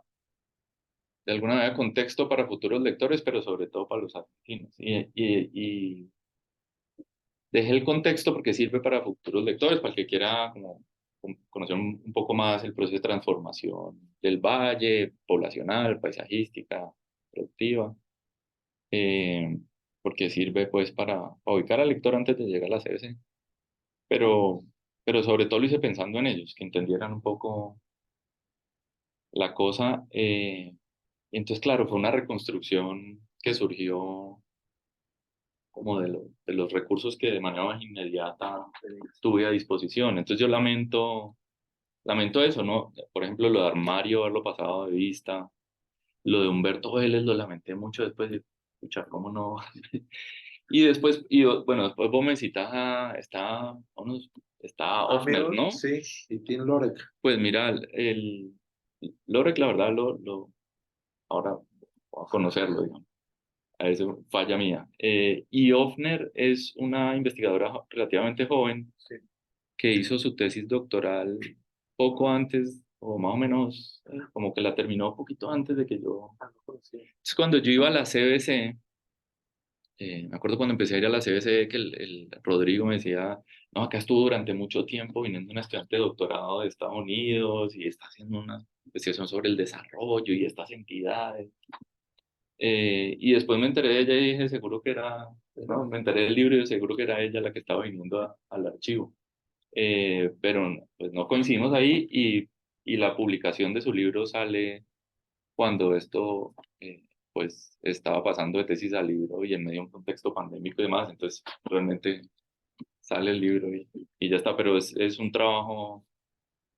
de alguna manera, contexto para futuros lectores, pero sobre todo para los argentinos. Y dejé el contexto porque sirve para futuros lectores, para el que quiera como, conocer un poco más el proceso de transformación del valle, poblacional, paisajística, productiva, porque sirve pues para ubicar al lector antes de llegar a la CBC. Pero sobre todo lo hice pensando en ellos, que entendieran un poco la cosa. Y entonces, claro, fue una reconstrucción que surgió como de los recursos que de manera más inmediata tuve a disposición. Entonces yo lamento eso, ¿no? Por ejemplo, lo de Armario, haberlo pasado de vista, lo de Humberto Vélez lo lamenté mucho después de escuchar cómo no. Y después, bueno, después vos me citas está Ofner, ¿no? sí, y Tim Lorek. Pues mira, Lorek, la verdad, ahora voy a conocerlo, digamos. A eso falla mía. Y Ofner es una investigadora relativamente joven Sí. que hizo su tesis doctoral poco antes, o más o menos, como que la terminó un poquito antes de que yo. Es cuando yo iba a la CBC, me acuerdo cuando empecé a ir a la CBC que el Rodrigo me decía, no, acá estuvo durante mucho tiempo viniendo un estudiante de doctorado de Estados Unidos y está haciendo una investigación sobre el desarrollo y estas entidades. Y después me enteré de ella y dije, seguro que era, no, me enteré del libro y seguro que era ella la que estaba viniendo al archivo. Pero pues no coincidimos ahí y la publicación de su libro sale cuando esto pues estaba pasando de tesis al libro y en medio de un contexto pandémico y demás, entonces realmente sale el libro y ya está, pero es un trabajo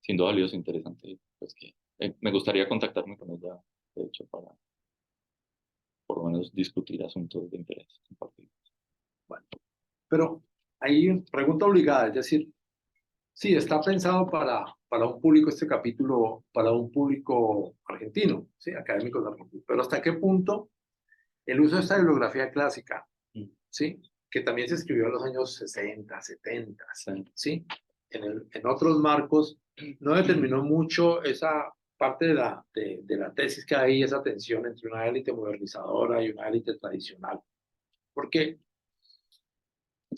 sin duda valioso, interesante, pues que me gustaría contactarme con ella, de hecho, para por lo menos discutir asuntos de interés compartidos. Bueno, pero ahí pregunta obligada, es decir, sí, está pensado para un público este capítulo, para un público argentino, ¿sí? Académicos argentinos, pero ¿hasta qué punto el uso de esta bibliografía clásica, ¿sí? Que también se escribió en los años 60, 70, ¿sí? En otros marcos no determinó mucho esa parte de la tesis que hay, esa tensión entre una élite modernizadora y una élite tradicional? Porque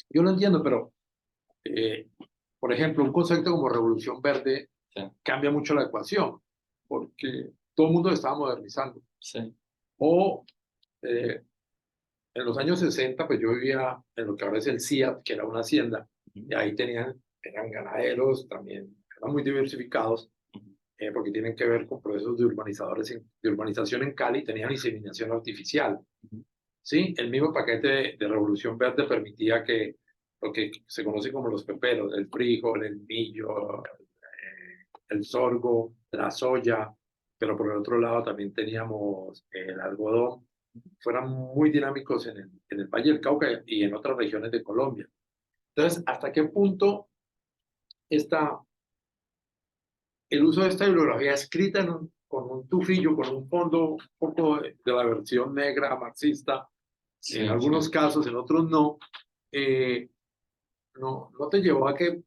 yo lo entiendo, pero por ejemplo, un concepto como revolución verde Sí, cambia mucho la ecuación, porque todo el mundo se estaba modernizando. sí. O en los años 60, pues yo vivía en lo que ahora es el CIAT, que era una hacienda, y ahí eran ganaderos, también eran muy diversificados, porque tienen que ver con procesos de urbanización en Cali, tenían inseminación artificial. ¿Sí? El mismo paquete de Revolución Verde permitía que lo que se conoce como los peperos, el frijol, el millo, el sorgo, la soya, pero por el otro lado también teníamos el algodón, fueran muy dinámicos en el Valle del Cauca y en otras regiones de Colombia. Entonces, ¿hasta qué punto está el uso de esta bibliografía escrita con un tufillo, con un fondo un poco de la versión negra marxista, Sí, en algunos casos, en otros no, no te llevó a que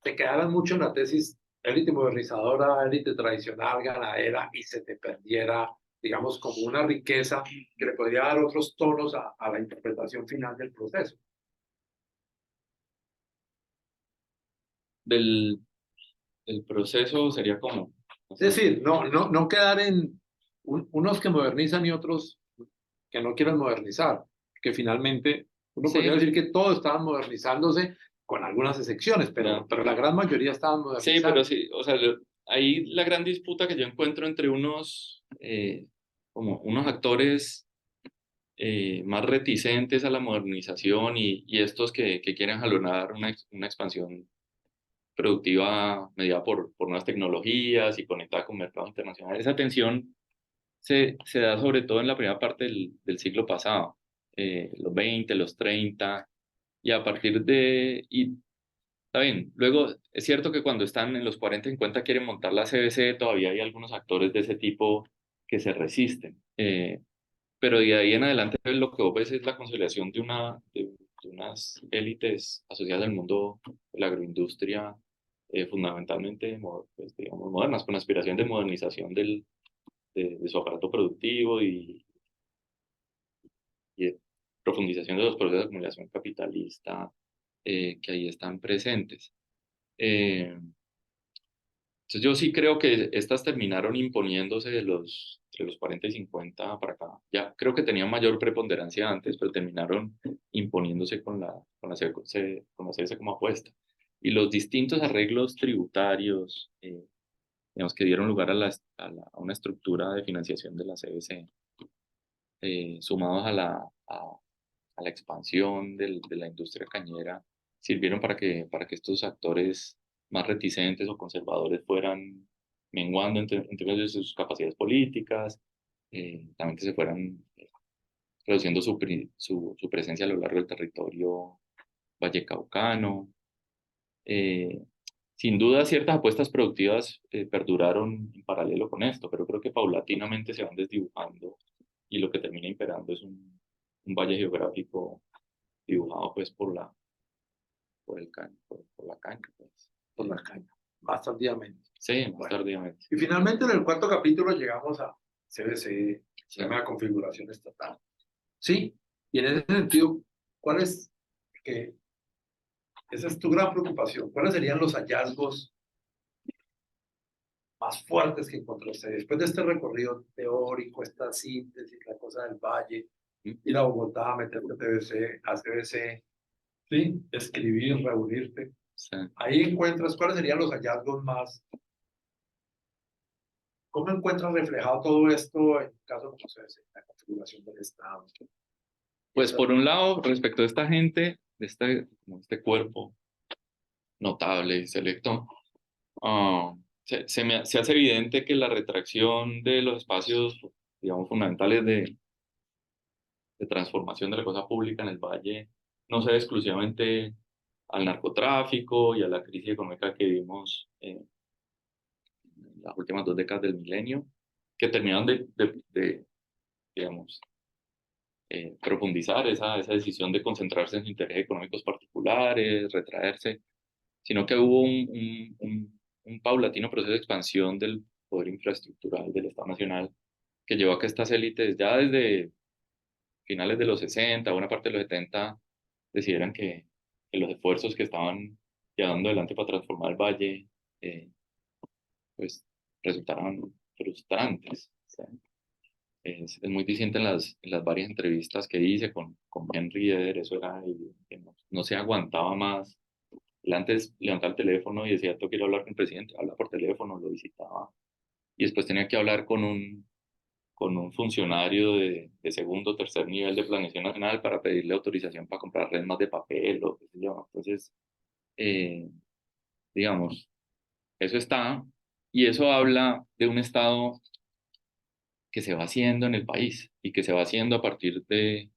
te quedaran mucho en la tesis élite modernizadora, élite tradicional, ganadera, y se te perdiera, digamos, como una riqueza que le podría dar otros tonos a la interpretación final del proceso? del proceso sería como, Es decir, no quedar en unos que modernizan y otros que no quieren modernizar, que finalmente uno Sí, podría decir que todos estaban modernizándose con algunas excepciones, ya. pero la gran mayoría estaban Sí, pero modernizando. sí, o sea, ahí la gran disputa que yo encuentro entre unos, como unos actores más reticentes a la modernización y estos que quieren jalonar una expansión productiva mediada por nuevas tecnologías y conectada con mercados internacionales. Esa tensión se da sobre todo en la primera parte del siglo pasado, los 20, los 30, y a partir y está bien, luego es cierto que cuando están en los 40, 50 quieren montar la CBC, todavía hay algunos actores de ese tipo que se resisten. Pero de ahí en adelante lo que vos ves es la consolidación de unas élites asociadas al mundo de la agroindustria, fundamentalmente pues, digamos, modernas, con aspiración de modernización de su aparato productivo y de profundización de los procesos de acumulación capitalista que ahí están presentes. Eh, entonces yo sí creo que estas terminaron imponiéndose entre los 40 y 50 para acá. Ya creo que tenían mayor preponderancia antes, pero terminaron imponiéndose con la CBC como apuesta. Y los distintos arreglos tributarios, digamos, que dieron lugar a una estructura de financiación de la CBC, sumados a la expansión de la industria cañera, sirvieron para que estos actores más reticentes o conservadores fueran menguando en términos de sus capacidades políticas, también que se fueran reduciendo su presencia a lo largo del territorio vallecaucano. Eh, Sin duda, ciertas apuestas productivas perduraron en paralelo con esto, pero creo que paulatinamente se van desdibujando y lo que termina imperando es un valle geográfico dibujado pues por la caña. Pues. Por la caña, más tardíamente. Sí, más Bueno, tardíamente. y finalmente en el cuarto capítulo llegamos a CBC, Sí. tema de configuración estatal. Sí, y en ese sentido, ¿cuál es, que esa es tu gran preocupación, cuáles serían los hallazgos más fuertes que encontraste después de este recorrido teórico, esta síntesis, la cosa del valle, ir a Bogotá, meterte a TBC, a CBC, sí, escribir, reunirte? Sí. Ahí encuentras cuáles serían los hallazgos más. ¿Cómo encuentras reflejado todo esto en caso como CBC, la configuración del Estado? Pues por un lado, respecto a esta gente, como este cuerpo notable y selecto, se hace evidente que la retracción de los espacios, digamos, fundamentales de transformación de la cosa pública en el Valle no se debe exclusivamente al narcotráfico y a la crisis económica que vivimos en las últimas 2 décadas del milenio, que terminaron digamos, profundizar esa decisión de concentrarse en intereses económicos particulares, retraerse, sino que hubo un paulatino proceso de expansión del poder infraestructural del Estado Nacional que llevó a que estas élites ya desde finales de los 60, buena parte de los 70, decidieran que los esfuerzos que estaban llevando adelante para transformar el valle, pues resultaron frustrantes. O sea, es muy distinto en las varias entrevistas que hice con Henry Eder, eso era que no se aguantaba más. Él antes levantaba el teléfono y decía, tengo que ir a hablar con el presidente, habla por teléfono, lo visitaba. Y después tenía que hablar con un funcionario de segundo o tercer nivel de planeación nacional para pedirle autorización para comprar resmas de papel o qué sé yo. Entonces, eh, digamos, eso está, y eso habla de un Estado que se va haciendo en el país y que se va haciendo a partir de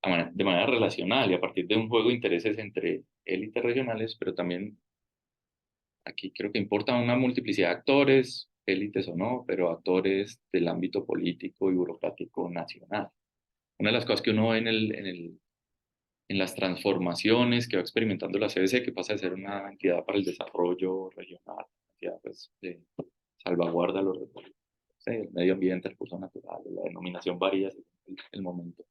manera relacional y a partir de un juego de intereses entre élites regionales, pero también aquí creo que importa una multiplicidad de actores, élites o no, pero actores del ámbito político y burocrático nacional. Una de las cosas que uno ve en las transformaciones que va experimentando la CBC, que pasa de ser una entidad para el desarrollo regional, una entidad pues, de salvaguarda de los recursos, el medio ambiente, recursos naturales, la denominación varía según el momento.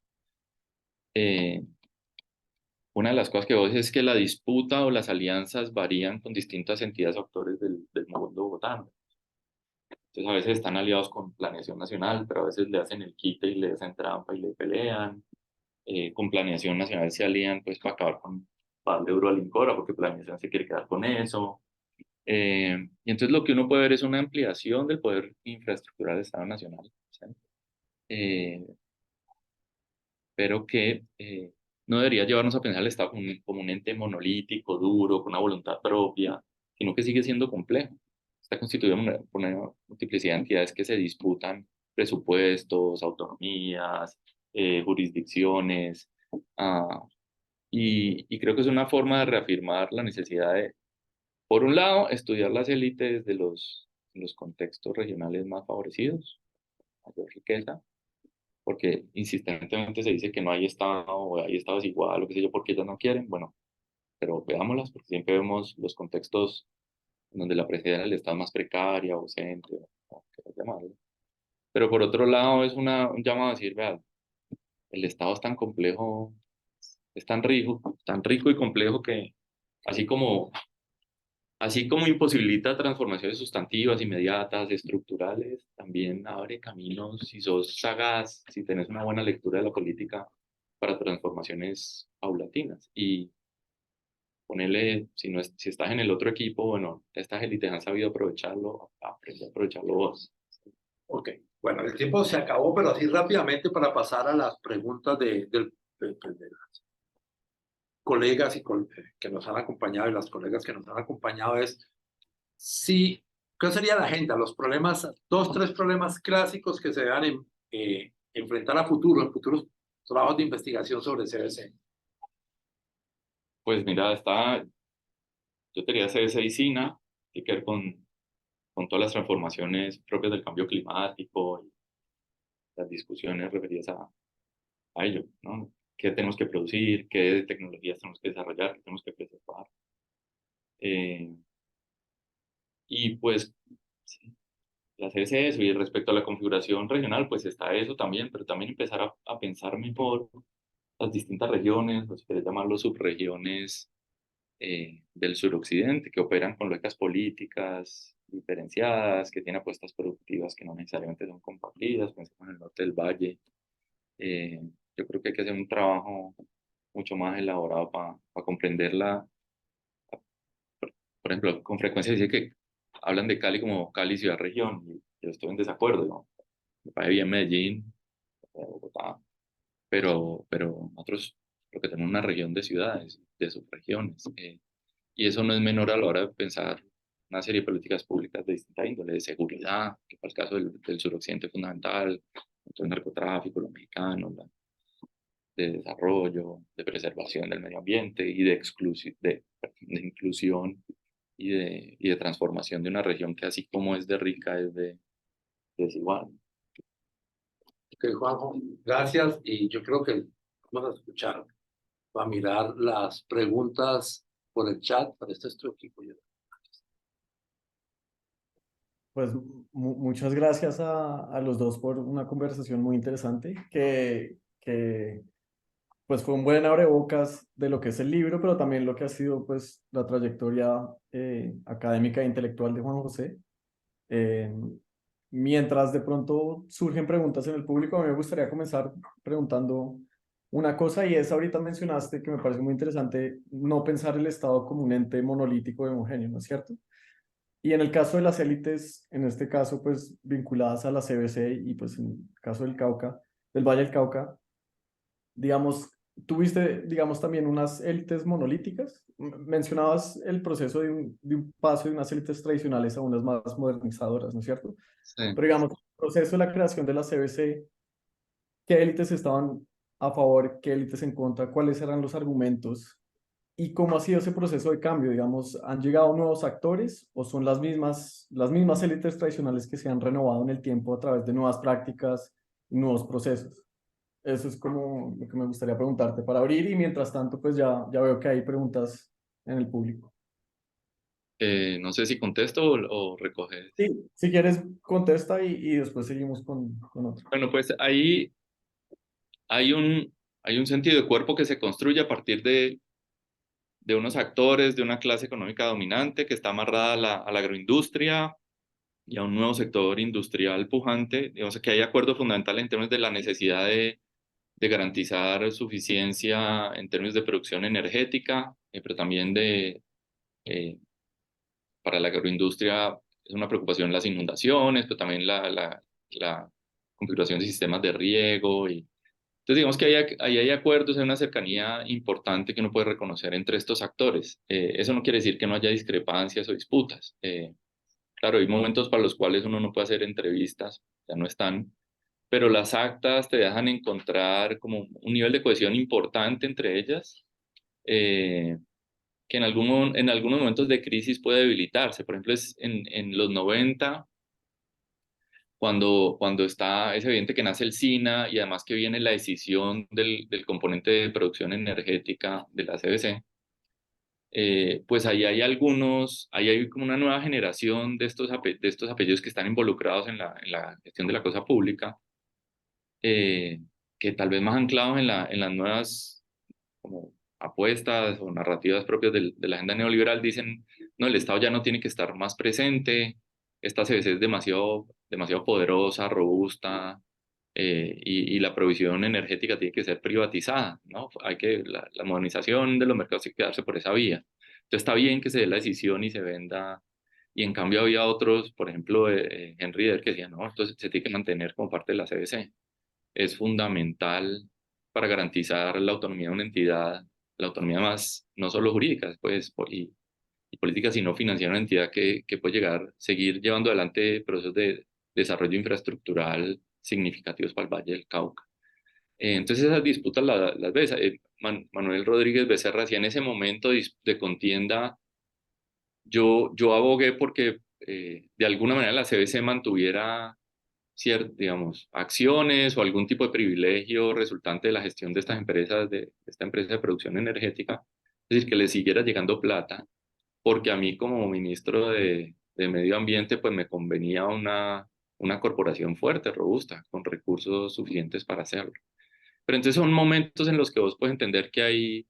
Una de las cosas que vos es que la disputa o las alianzas varían con distintas entidades o actores del mundo bogotano. Entonces a veces están aliados con Planeación Nacional, pero a veces le hacen el quite y le hacen trampa y le pelean. Con Planeación Nacional se alían pues para acabar con para darle duro al Incora, porque Planeación se quiere quedar con eso. Y entonces lo que uno puede ver es una ampliación del poder infraestructural del Estado Nacional, ¿sí? Eh, pero que no debería llevarnos a pensar al Estado como un ente monolítico, duro, con una voluntad propia, sino que sigue siendo complejo. Está constituido por una multiplicidad de entidades que se disputan presupuestos, autonomías, jurisdicciones, ah, y creo que es una forma de reafirmar la necesidad de, por un lado, estudiar las élites de los contextos regionales más favorecidos, mayor riqueza, porque insistentemente se dice que no hay Estado o hay Estados igual, o qué sé yo, porque ellas no quieren. Bueno, pero veámoslas, porque siempre vemos los contextos en donde la presencia del Estado es más precaria, ausente, o qué llamarlo. Pero por otro lado, es un llamado a decir, vean, el Estado es tan complejo, es tan rico y complejo que así como Así como imposibilita transformaciones sustantivas, inmediatas, estructurales, también abre caminos, si sos sagaz, si tenés una buena lectura de la política, para transformaciones paulatinas. Y ponerle, si estás en el otro equipo, bueno, estas élites han sabido aprovecharlo, aprende a aprovecharlo vos. Ok, bueno, el tiempo se acabó, pero así rápidamente para pasar a las preguntas de las colegas que nos han acompañado y las colegas que nos han acompañado es, si, ¿qué sería la agenda? Los problemas, dos, tres problemas clásicos que se deban enfrentar a futuro, en futuros trabajos de investigación sobre CBC. Pues mira, yo quería hacer esa ICINA, tiene que ver con todas las transformaciones propias del cambio climático y las discusiones referidas a ello, ¿no? ¿Qué tenemos que producir? ¿Qué tecnologías tenemos que desarrollar? ¿Qué tenemos que preservar? Eh, y pues, sí, hacerse eso. Y respecto a la configuración regional, pues está eso también, pero también empezar a pensar mejor las distintas regiones, o si querés llamarlo subregiones del suroccidente, que operan con lógicas políticas diferenciadas, que tienen apuestas productivas que no necesariamente son compartidas. Pensemos en el norte del valle. Eh, yo creo que hay que hacer un trabajo mucho más elaborado para comprenderla. Por ejemplo, con frecuencia dice que hablan de Cali como Cali ciudad-región, y yo estoy en desacuerdo, ¿no? Me parece bien Medellín, Bogotá, pero nosotros lo que tenemos una región de ciudades, de subregiones, y eso no es menor a la hora de pensar una serie de políticas públicas de distinta índole, de seguridad, que para el caso del suroccidente es fundamental, contra el narcotráfico, los mexicanos, de desarrollo, de preservación del medio ambiente y de inclusión y de transformación de una región que así como es de rica, es de desigual. Ok, Juanjo, gracias y yo creo que vamos a escuchar, va a mirar las preguntas por el chat, para este es tu equipo. Pues muchas gracias a los dos por una conversación muy interesante que pues fue un buen abrebocas de lo que es el libro, pero también lo que ha sido pues la trayectoria académica e intelectual de Juan José. Eh, Mientras de pronto surgen preguntas en el público, a mí me gustaría comenzar preguntando una cosa y es, ahorita mencionaste que me parece muy interesante no pensar el Estado como un ente monolítico y homogéneo, ¿no es cierto? Y en el caso de las élites, en este caso, pues vinculadas a la CBC y pues en el caso del Cauca, del Valle del Cauca, digamos, tuviste, digamos, también unas élites monolíticas. Mencionabas el proceso de un paso de unas élites tradicionales a unas más modernizadoras, ¿no es cierto? Sí. Pero digamos, el proceso de la creación de la CBC, ¿qué élites estaban a favor, qué élites en contra, cuáles eran los argumentos y cómo ha sido ese proceso de cambio? Digamos, ¿han llegado nuevos actores o son las mismas élites tradicionales que se han renovado en el tiempo a través de nuevas prácticas y nuevos procesos? Eso es como lo que me gustaría preguntarte para abrir y mientras tanto, pues ya veo que hay preguntas en el público. No sé si contesto o recoges. Sí, si quieres, contesta y después seguimos con otro. Bueno, pues ahí hay un sentido de cuerpo que se construye a partir de unos actores, de una clase económica dominante que está amarrada a la agroindustria, y a un nuevo sector industrial pujante. Digamos que hay acuerdo fundamental en términos de la necesidad de garantizar suficiencia en términos de producción energética, pero también para la agroindustria es una preocupación las inundaciones, pero también la configuración de sistemas de riego. Entonces, digamos que ahí hay acuerdos, hay una cercanía importante que uno puede reconocer entre estos actores. Eso no quiere decir que no haya discrepancias o disputas. Claro, hay momentos para los cuales uno no puede hacer entrevistas, ya no están, pero las actas te dejan encontrar como un nivel de cohesión importante entre ellas, que en algunos momentos de crisis puede debilitarse. Por ejemplo, en los 90 cuando es evidente que nace el SINA y además que viene la decisión del componente de producción energética de la CBC, pues ahí hay como una nueva generación de estos apellidos que están involucrados en la gestión de la cosa pública, eh, que tal vez más anclados en las nuevas como apuestas o narrativas propias de la agenda neoliberal, dicen, no, el Estado ya no tiene que estar más presente, esta CBC es demasiado poderosa, robusta, y la provisión energética tiene que ser privatizada, ¿no? La modernización de los mercados tiene que darse por esa vía. Entonces está bien que se dé la decisión y se venda, y en cambio había otros, por ejemplo, Henry Eder, que decía, no, entonces se tiene que mantener como parte de la CBC. Es fundamental para garantizar la autonomía de una entidad, la autonomía más, no solo jurídica, pues, y política, sino financiera, una entidad que puede seguir llevando adelante procesos de desarrollo infraestructural significativos para el Valle del Cauca. Entonces esas disputas las ves. Manuel Rodríguez Becerra hacía en ese momento de contienda, yo abogué porque de alguna manera la CBC mantuviera digamos, acciones o algún tipo de privilegio resultante de la gestión de estas empresas, de esta empresa de producción energética, es decir, que le siguiera llegando plata, porque a mí como ministro de Medio Ambiente, pues me convenía una corporación fuerte, robusta, con recursos suficientes para hacerlo. Pero entonces son momentos en los que vos puedes entender que hay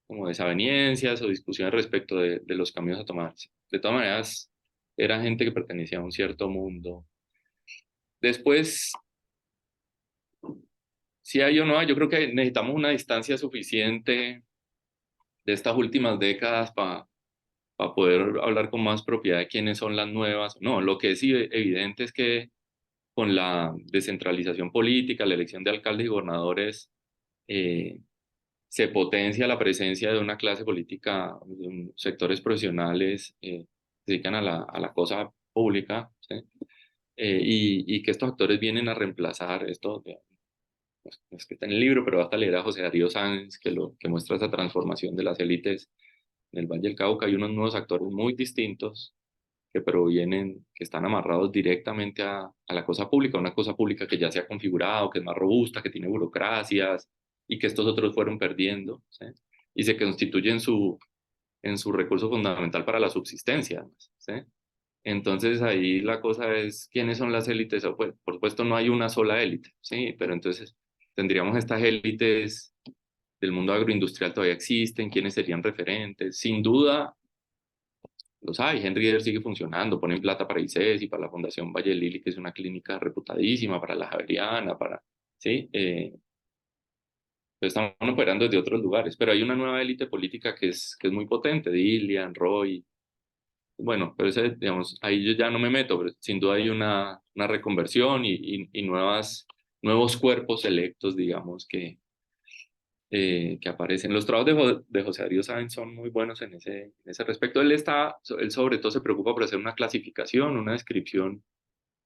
como desavenencias o discusiones respecto de los caminos a tomar. De todas maneras, era gente que pertenecía a un cierto mundo. Después, si hay o no hay, yo creo que necesitamos una distancia suficiente de estas últimas décadas para poder hablar con más propiedad de quiénes son las nuevas. No, lo que es evidente es que con la descentralización política, la elección de alcaldes y gobernadores, se potencia la presencia de una clase política, de sectores profesionales que se dedican a la cosa pública, ¿sí? Y que estos actores vienen a reemplazar esto. No es que está en el libro, pero basta leer a José Darío Sáenz, que muestra esa transformación de las élites en el Valle del Cauca. Hay unos nuevos actores muy distintos que están amarrados directamente a la cosa pública, una cosa pública que ya se ha configurado, que es más robusta, que tiene burocracias, y que estos otros fueron perdiendo, ¿sí? Y se constituye en su recurso fundamental para la subsistencia, ¿sí? Entonces ahí la cosa es, ¿quiénes son las élites? Pues, por supuesto no hay una sola élite, ¿sí? Pero entonces tendríamos estas élites del mundo agroindustrial todavía existen, ¿quiénes serían referentes? Sin duda los hay, Henry Eder sigue funcionando, ponen plata para ICES y para la Fundación Valle del Lili, que es una clínica reputadísima, para la Javeriana, ¿sí? Pues están operando desde otros lugares, pero hay una nueva élite política que es muy potente, Dilian, Roy. Bueno, pero digamos, ahí yo ya no me meto, pero sin duda hay una reconversión y nuevos cuerpos electos, digamos, que aparecen. Los trabajos de José Darío Sáenz son muy buenos en ese respecto. Él sobre todo se preocupa por hacer una clasificación, una descripción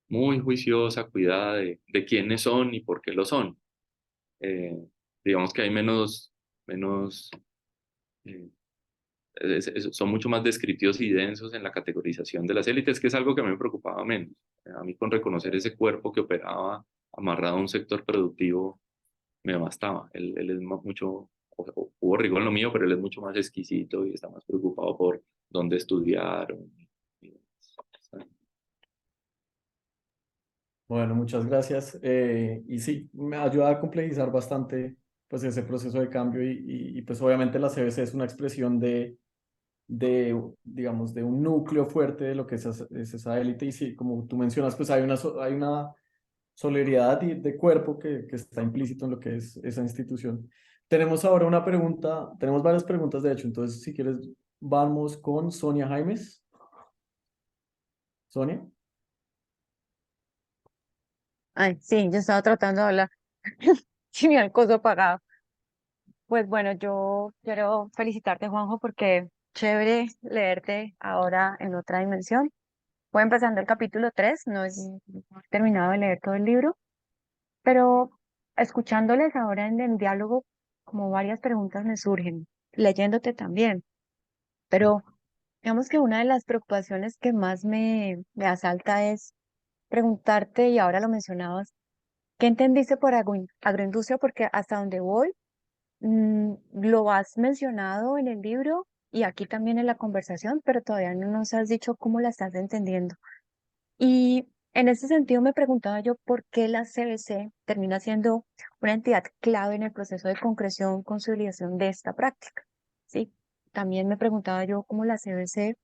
muy juiciosa, cuidada de quiénes son y por qué lo son. Eh, digamos que hay menos eh, son mucho más descriptivos y densos en la categorización de las élites, que es algo que a mí me preocupaba menos. A mí con reconocer ese cuerpo que operaba amarrado a un sector productivo me bastaba. Él es mucho, hubo rigor en lo mío, pero él es mucho más exquisito y está más preocupado por dónde estudiar. Bueno, muchas gracias. Y sí, me ayuda a complejizar bastante pues ese proceso de cambio y pues obviamente la CBC es una expresión digamos, de un núcleo fuerte de lo que es esa élite. Y sí, como tú mencionas, pues hay una solidaridad de cuerpo que está implícito en lo que es esa institución. Tenemos ahora una pregunta, tenemos varias preguntas de hecho, entonces si quieres vamos con Sonia Jaimes. Sonia. Ay, sí, yo estaba tratando de hablar. Tenía el coso apagado. Pues bueno, yo quiero felicitarte, Juanjo, porque chévere leerte ahora en otra dimensión. Voy empezando el capítulo 3, no he terminado de leer todo el libro, pero escuchándoles ahora en el diálogo, como varias preguntas me surgen, leyéndote también. Pero digamos que una de las preocupaciones que más me asalta es preguntarte, y ahora lo mencionabas, ¿qué entendiste por agroindustria? Porque hasta donde voy, lo has mencionado en el libro y aquí también en la conversación, pero todavía no nos has dicho cómo la estás entendiendo. Y en ese sentido me preguntaba yo por qué la CBC termina siendo una entidad clave en el proceso de concreción, consolidación de esta práctica. Sí, también me preguntaba yo cómo la CBC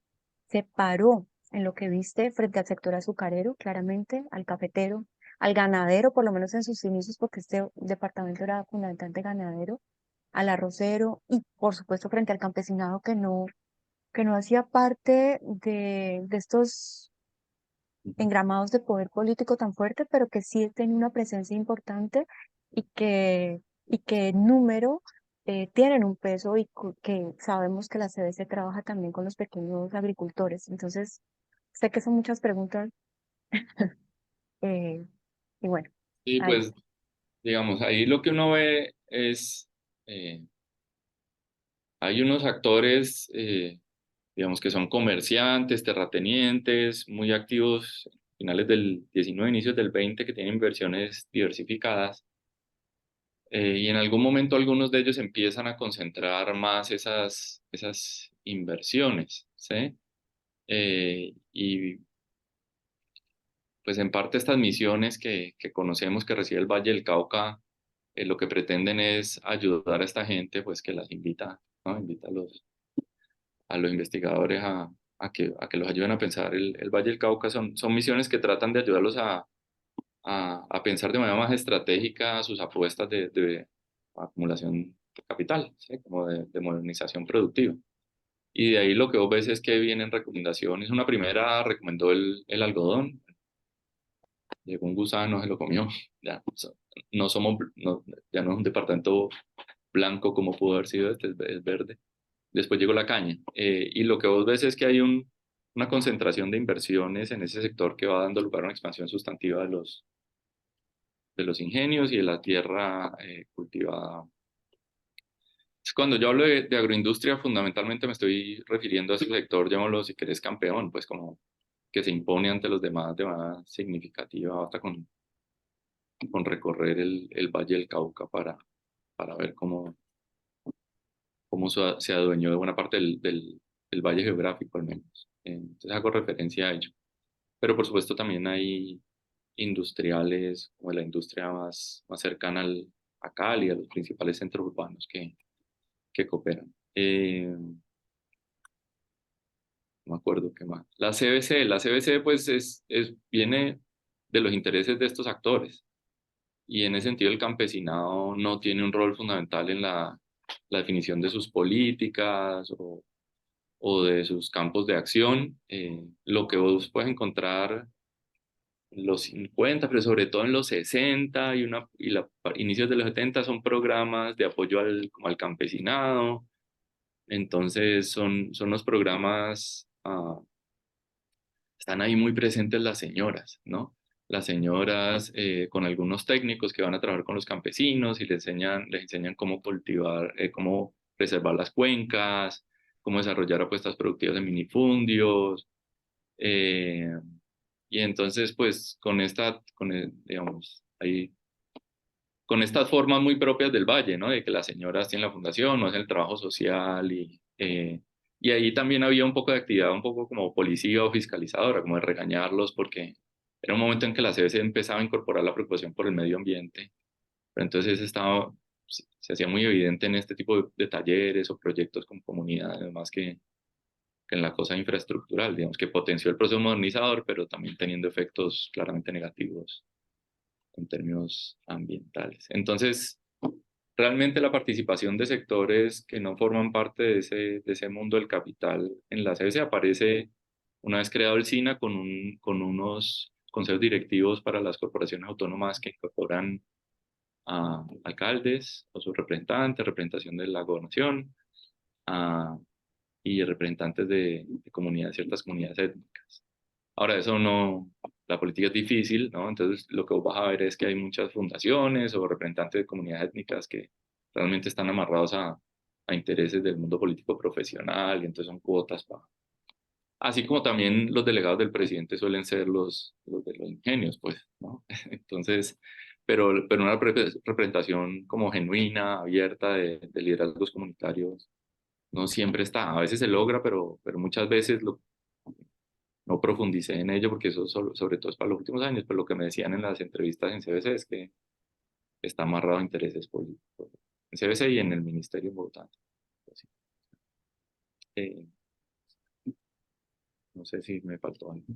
se paró en lo que viste frente al sector azucarero, claramente, al cafetero, al ganadero, por lo menos en sus inicios, porque este departamento era fundamentalmente ganadero, al arrocero y, por supuesto, frente al campesinado que no hacía parte de estos engramados de poder político tan fuerte, pero que sí tenía una presencia importante y que en número tienen un peso y que sabemos que la CBC trabaja también con los pequeños agricultores. Entonces, sé que son muchas preguntas eh, y bueno, Y ahí. pues, digamos, ahí lo que uno ve es, eh, hay unos actores, digamos, que son comerciantes, terratenientes, muy activos, finales del 19, inicios del 20, que tienen inversiones diversificadas. Y en algún momento algunos de ellos empiezan a concentrar más esas inversiones, ¿sí? Y pues en parte estas misiones que conocemos que recibe el Valle del Cauca, lo que pretenden es ayudar a esta gente, pues que las invita, ¿no? Invita a los investigadores a que los ayuden a pensar el Valle del Cauca. Son misiones que tratan de ayudarlos a pensar de manera más estratégica sus apuestas de acumulación de capital, ¿sí? Como de modernización productiva. Y de ahí lo que vos ves es que vienen recomendaciones. Una primera recomendó el algodón, llegó un gusano, se lo comió. Ya no somos, ya no es un departamento blanco como pudo haber sido este, es verde. Después llegó la caña. Y lo que vos ves es que hay una concentración de inversiones en ese sector que va dando lugar a una expansión sustantiva de los ingenios y de la tierra cultivada. Cuando yo hablo de agroindustria, fundamentalmente me estoy refiriendo a ese sector, llamémoslo si querés campeón, pues como que se impone ante los demás de manera significativa, hasta con recorrer el Valle del Cauca para ver cómo se adueñó de buena parte del valle geográfico al menos. Entonces hago referencia a ello. Pero por supuesto también hay industriales, como la industria más cercana a Cali, a los principales centros urbanos que cooperan. No me acuerdo qué más. La CBC pues viene de los intereses de estos actores y en ese sentido el campesinado no tiene un rol fundamental en la definición de sus políticas o de sus campos de acción. Lo que vos puedes encontrar en los 50, pero sobre todo en los 60 inicios de los 70 son programas de apoyo como al campesinado. Entonces son los programas, están ahí muy presentes las señoras, ¿no? Las señoras con algunos técnicos que van a trabajar con los campesinos y les enseñan cómo cultivar, cómo preservar las cuencas, cómo desarrollar apuestas productivas de minifundios. eh, y entonces, pues, digamos, ahí con estas formas muy propias del Valle, ¿no? De que las señoras tienen la fundación, no hacen el trabajo social y ahí también había un poco de actividad, un poco como policía o fiscalizadora, como de regañarlos porque era un momento en que la CBC empezaba a incorporar la preocupación por el medio ambiente, pero entonces se hacía muy evidente en este tipo de talleres o proyectos con comunidades, además que en la cosa infraestructural, digamos que potenció el proceso modernizador, pero también teniendo efectos claramente negativos en términos ambientales. Entonces, realmente la participación de sectores que no forman parte de ese mundo del capital en la CBC aparece una vez creado el SINA con unos consejos directivos para las corporaciones autónomas que incorporan a alcaldes o sus representantes, representación de la gobernación y representantes de comunidades, ciertas comunidades étnicas. Ahora, eso no, la política es difícil, ¿no? Entonces, lo que vos vas a ver es que hay muchas fundaciones o representantes de comunidades étnicas que realmente están amarrados a intereses del mundo político profesional, y entonces son cuotas para... Así como también los delegados del presidente suelen ser los de los ingenios, pues, ¿no? Entonces, pero una representación como genuina, abierta de liderazgos comunitarios, no siempre está. A veces se logra, pero muchas veces no profundicé en ello porque eso sobre todo es para los últimos años, pero lo que me decían en las entrevistas en CBC es que está amarrado a intereses políticos en CBC y en el ministerio en Bogotá. Así. Eh, no sé si me faltó algo.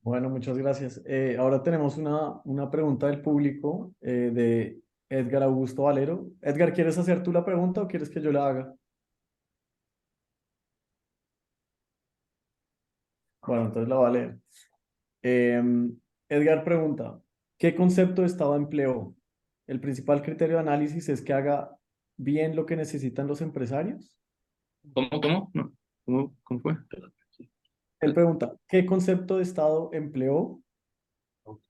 Bueno, muchas gracias. Ahora tenemos una pregunta del público de Edgar Augusto Valero. Edgar, ¿quieres hacer tú la pregunta o quieres que yo la haga? Bueno, entonces la voy a leer. Edgar pregunta, ¿qué concepto de Estado empleó? ¿El principal criterio de análisis es que haga bien lo que necesitan los empresarios? ¿Cómo? No. ¿Cómo fue? Él pregunta, ¿qué concepto de Estado empleó?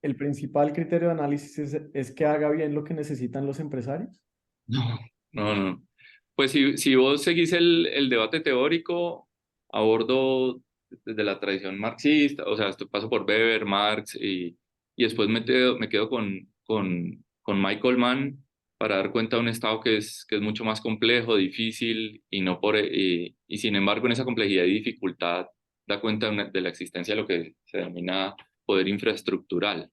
¿El principal criterio de análisis es que haga bien lo que necesitan los empresarios? No, no. Pues si vos seguís el debate teórico, abordo desde la tradición marxista, o sea, esto paso por Weber, Marx, y después me quedo con Michael Mann para dar cuenta de un Estado que es mucho más complejo, difícil, y sin embargo en esa complejidad y dificultad da cuenta de la existencia de lo que se denomina poder infraestructural.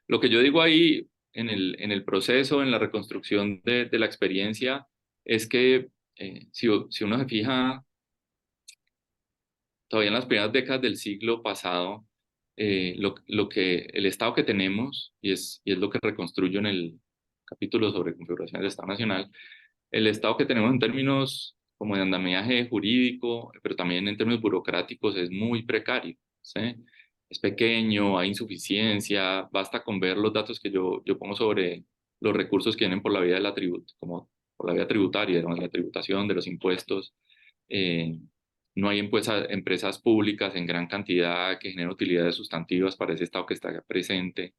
Lo que yo digo ahí en el proceso, en la reconstrucción de la experiencia, es que si uno se fija, todavía en las primeras décadas del siglo pasado, lo que el Estado que tenemos, y es lo que reconstruyo en el capítulo sobre configuración del Estado Nacional, el Estado que tenemos en términos como de andamiaje jurídico, pero también en términos burocráticos, es muy precario, ¿sí? Es pequeño, hay insuficiencia, basta con ver los datos que yo pongo sobre los recursos que vienen por la vía de como por la vía tributaria, de la tributación, de los impuestos. Eh, no hay empresas públicas en gran cantidad que generen utilidades sustantivas para ese Estado que está presente.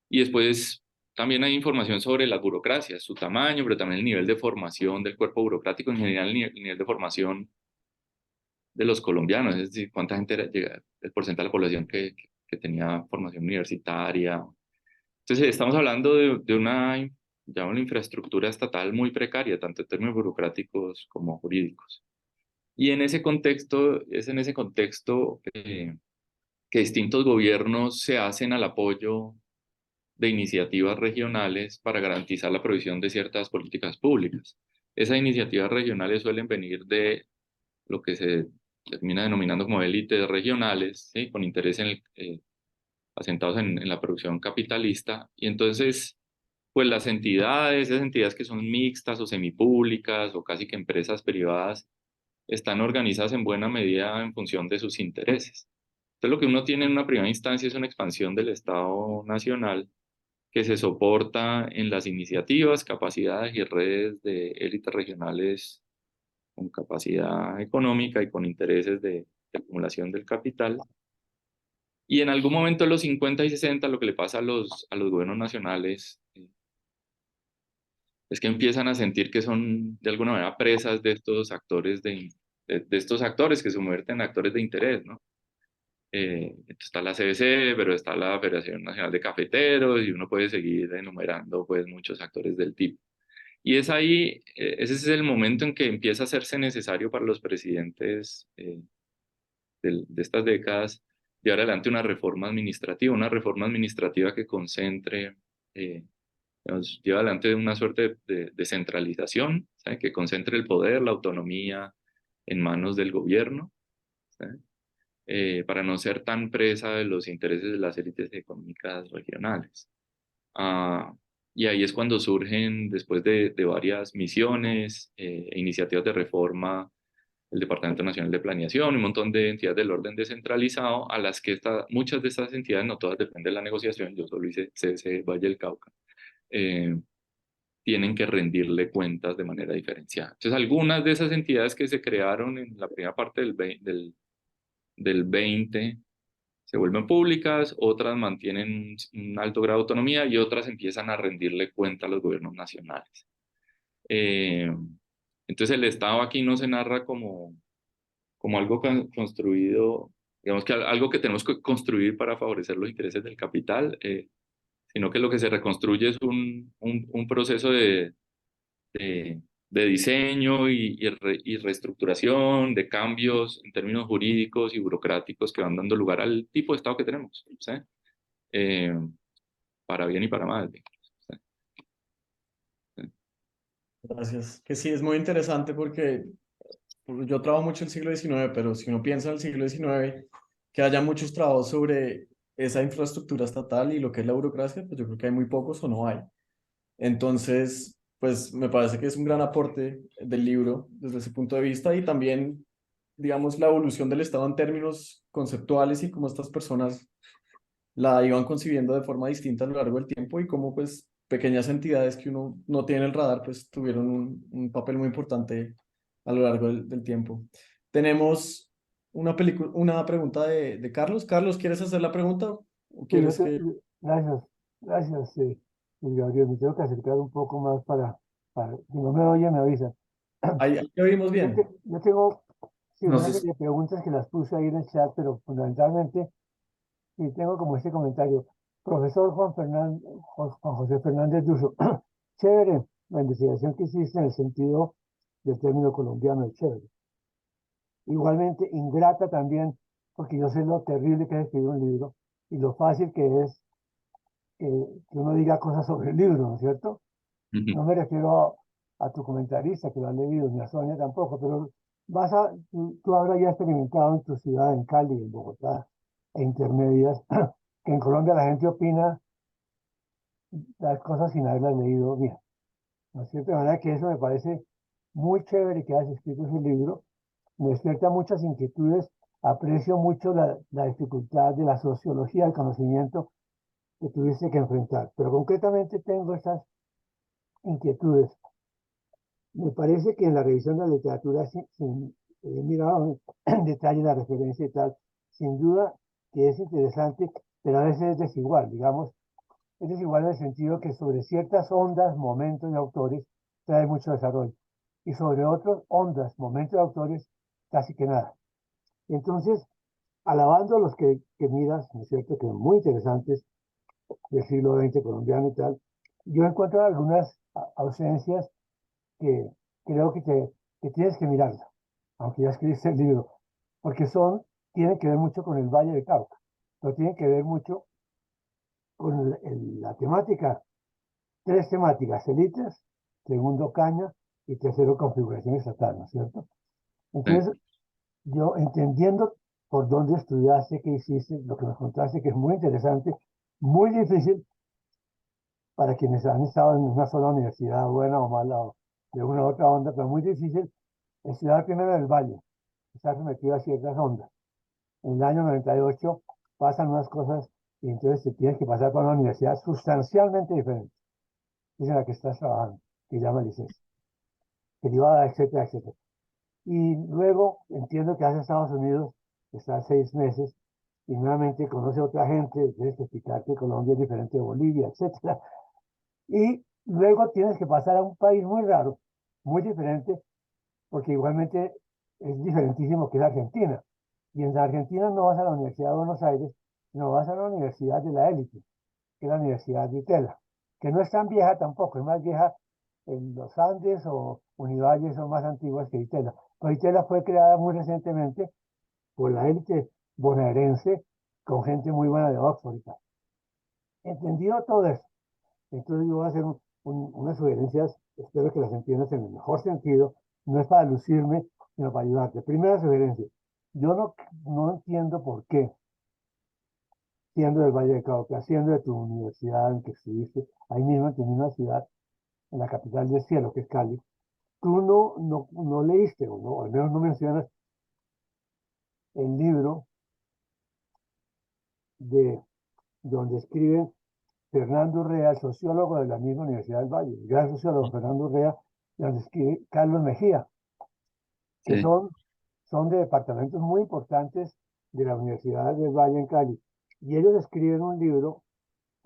Y después también hay información sobre las burocracias, su tamaño, pero también el nivel de formación del cuerpo burocrático, en general el nivel de formación de los colombianos, es decir, cuánta gente llega, el porcentaje de la población que tenía formación universitaria. Entonces estamos hablando de una infraestructura estatal muy precaria, tanto en términos burocráticos como jurídicos. Y es en ese contexto que distintos gobiernos se hacen al apoyo de iniciativas regionales para garantizar la provisión de ciertas políticas públicas. Esas iniciativas regionales suelen venir de lo que se termina denominando como élites regionales, ¿sí? Con interés asentados en la producción capitalista. Y entonces, pues esas entidades que son mixtas o semipúblicas o casi que empresas privadas, están organizadas en buena medida en función de sus intereses. Entonces, lo que uno tiene en una primera instancia es una expansión del Estado nacional que se soporta en las iniciativas, capacidades y redes de élites regionales con capacidad económica y con intereses de acumulación del capital. Y en algún momento de los 50 y 60 lo que le pasa a los gobiernos nacionales es que empiezan a sentir que son de alguna manera presas de estos actores, de estos actores que se convierten en actores de interés, ¿no? Está la CBC, pero está la Federación Nacional de Cafeteros y uno puede seguir enumerando pues muchos actores del tipo. Y es ahí, ese es el momento en que empieza a hacerse necesario para los presidentes de estas décadas llevar adelante una reforma administrativa que concentre, lleva adelante una suerte de centralización, ¿sabe? Que concentre el poder, la autonomía en manos del gobierno, ¿sí? Para no ser tan presa de los intereses de las élites económicas regionales. Ah, y ahí es cuando surgen, después de varias misiones e iniciativas de reforma, el Departamento Nacional de Planeación, un montón de entidades del orden descentralizado, a las que muchas de estas entidades, no todas dependen de la negociación, yo solo hice CS Valle del Cauca, eh, tienen que rendirle cuentas de manera diferenciada. Entonces, algunas de esas entidades que se crearon en la primera parte del 20 se vuelven públicas, otras mantienen un alto grado de autonomía y otras empiezan a rendirle cuenta a los gobiernos nacionales. Entonces el Estado aquí no se narra como algo construido, digamos que algo que tenemos que construir para favorecer los intereses del capital, sino que lo que se reconstruye es un proceso de, de diseño y reestructuración, de cambios en términos jurídicos y burocráticos que van dando lugar al tipo de Estado que tenemos, ¿sí? Eh, para bien y para mal. ¿Sí? Gracias. Que sí, es muy interesante porque yo trabajo mucho el siglo XIX, pero si uno piensa en el siglo XIX, que haya muchos trabajos sobre esa infraestructura estatal y lo que es la burocracia, pues yo creo que hay muy pocos o no hay. Entonces, pues me parece que es un gran aporte del libro desde ese punto de vista y también, digamos, la evolución del Estado en términos conceptuales y cómo estas personas la iban concibiendo de forma distinta a lo largo del tiempo y cómo pues pequeñas entidades que uno no tiene en el radar pues tuvieron un papel muy importante a lo largo del tiempo. Tenemos una pregunta de Carlos. Carlos, ¿quieres hacer la pregunta o Sí, quieres que... gracias, gracias, Gabriel. Me tengo que acercar un poco más si no me oye, me avisa. Ahí te oímos bien. Yo tengo sí, No una sé. serie de preguntas que las puse ahí en el chat, pero fundamentalmente sí, tengo como este comentario. Profesor Juan José Fernández Duso, chévere la investigación que hiciste en el sentido del término colombiano, es chévere. Igualmente ingrata también, porque yo sé lo terrible que es escribir un libro y lo fácil que es que uno diga cosas sobre el libro, ¿no es cierto? No me refiero a tu comentarista que lo ha leído, ni a Sonia tampoco, pero tú habrás ya experimentado en tu ciudad, en Cali, en Bogotá, e intermedias, que en Colombia la gente opina las cosas sin haberlas leído bien, ¿no es cierto? De manera que eso me parece muy chévere que hayas escrito ese libro, me despierta muchas inquietudes, aprecio mucho la dificultad de la sociología del conocimiento que tuviste que enfrentar, pero concretamente tengo estas inquietudes. Me parece que en la revisión de la literatura, he mirado en detalle la referencia y tal, sin duda que es interesante, pero a veces es desigual, digamos, es desigual en el sentido que sobre ciertas ondas, momentos y autores trae mucho desarrollo, y sobre otras ondas, momentos y autores, casi que nada. Entonces, alabando a los que miras, ¿no es cierto?, que son muy interesantes, del siglo XX colombiano y tal, yo encuentro algunas ausencias que creo que tienes que mirarla, aunque ya escribiste el libro, porque tienen que ver mucho con el Valle de Cauca, pero tienen que ver mucho con la temática, tres temáticas, élites, segundo caña y tercero configuración estatal, ¿no es cierto? Entonces, yo entendiendo por dónde estudiaste, qué hiciste, lo que nos contaste, que es muy interesante, muy difícil para quienes han estado en una sola universidad, buena o mala, o de una u otra onda, pero muy difícil estudiar primero en el Valle, estar sometido a ciertas ondas. En el año 98 pasan unas cosas y entonces te tienes que pasar por una universidad sustancialmente diferente, que es en la que estás trabajando, que llama licencia, privada, etcétera, etcétera. Y luego entiendo que vas a Estados Unidos, estás 6 meses, y nuevamente conoce a otra gente, tienes que explicar que Colombia es diferente de Bolivia, etcétera. Y luego tienes que pasar a un país muy raro, muy diferente, porque igualmente es diferentísimo que es Argentina. Y en Argentina no vas a la Universidad de Buenos Aires, no vas a la Universidad de la élite, que es la Universidad de Itela, que no es tan vieja tampoco, es más vieja en los Andes o Univalle, son más antiguas que Itela. Pero Itela fue creada muy recientemente por la élite bonaerense, con gente muy buena de Oxford y tal. Entendido todo eso, entonces yo voy a hacer unas sugerencias, espero que las entiendas en el mejor sentido, no es para lucirme, sino para ayudarte. Primera sugerencia, yo no entiendo por qué, siendo del Valle del Cauca, siendo de tu universidad en que estuviste, ahí mismo en tu misma ciudad, en la capital del cielo, que es Cali, tú no leíste, o no, al menos no mencionas el libro de donde escribe Fernando Urrea, el sociólogo de la misma Universidad del Valle, el gran sociólogo Fernando Urrea, donde escribe Carlos Mejía, que Sí. son de departamentos muy importantes de la Universidad del Valle en Cali. Y ellos escriben un libro,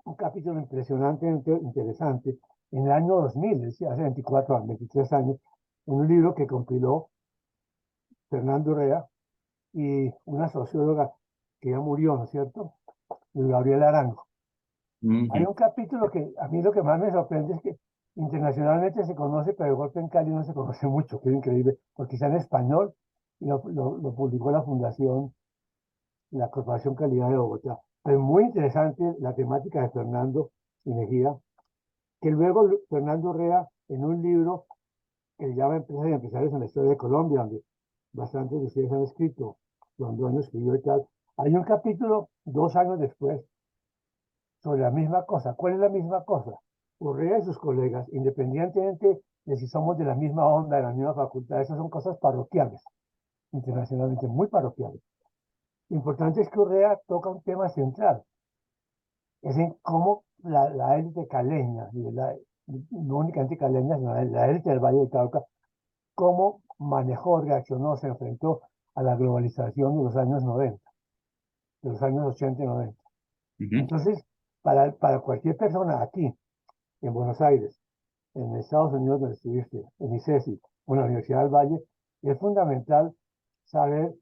un capítulo impresionantemente interesante, en el año 2000, es decir, hace 24 años, 23 años, en un libro que compiló Fernando Urrea y una socióloga que ya murió, ¿no es cierto? Gabriela Arango. Hay Ujú. un capítulo que a mí lo que más me sorprende es que internacionalmente se conoce, pero de golpe en Cali no se conoce mucho, que es increíble, porque está en español y lo publicó la Fundación, la Corporación Calidad de Bogotá. Es muy interesante la temática de Fernando y Mejía, que luego Fernando Urrea, en un libro que se llama Empresas y Empresarios en la Historia de Colombia, donde bastantes de ustedes han escrito, Londoño escribió y tal, hay un capítulo 2 años después sobre la misma cosa. ¿Cuál es la misma cosa? Urrea y sus colegas, independientemente de si somos de la misma onda, de la misma facultad, esas son cosas parroquiales, internacionalmente muy parroquiales. Lo importante es que Urrea toca un tema central, es en cómo la élite caleña, no únicamente caleña, sino la élite del Valle del Cauca, cómo manejó, reaccionó, se enfrentó a la globalización de los años 90, de los años 80 y 90. Ujú. Entonces, para cualquier persona aquí, en Buenos Aires, en Estados Unidos donde estuviste, en ICESI o en la Universidad del Valle, es fundamental saber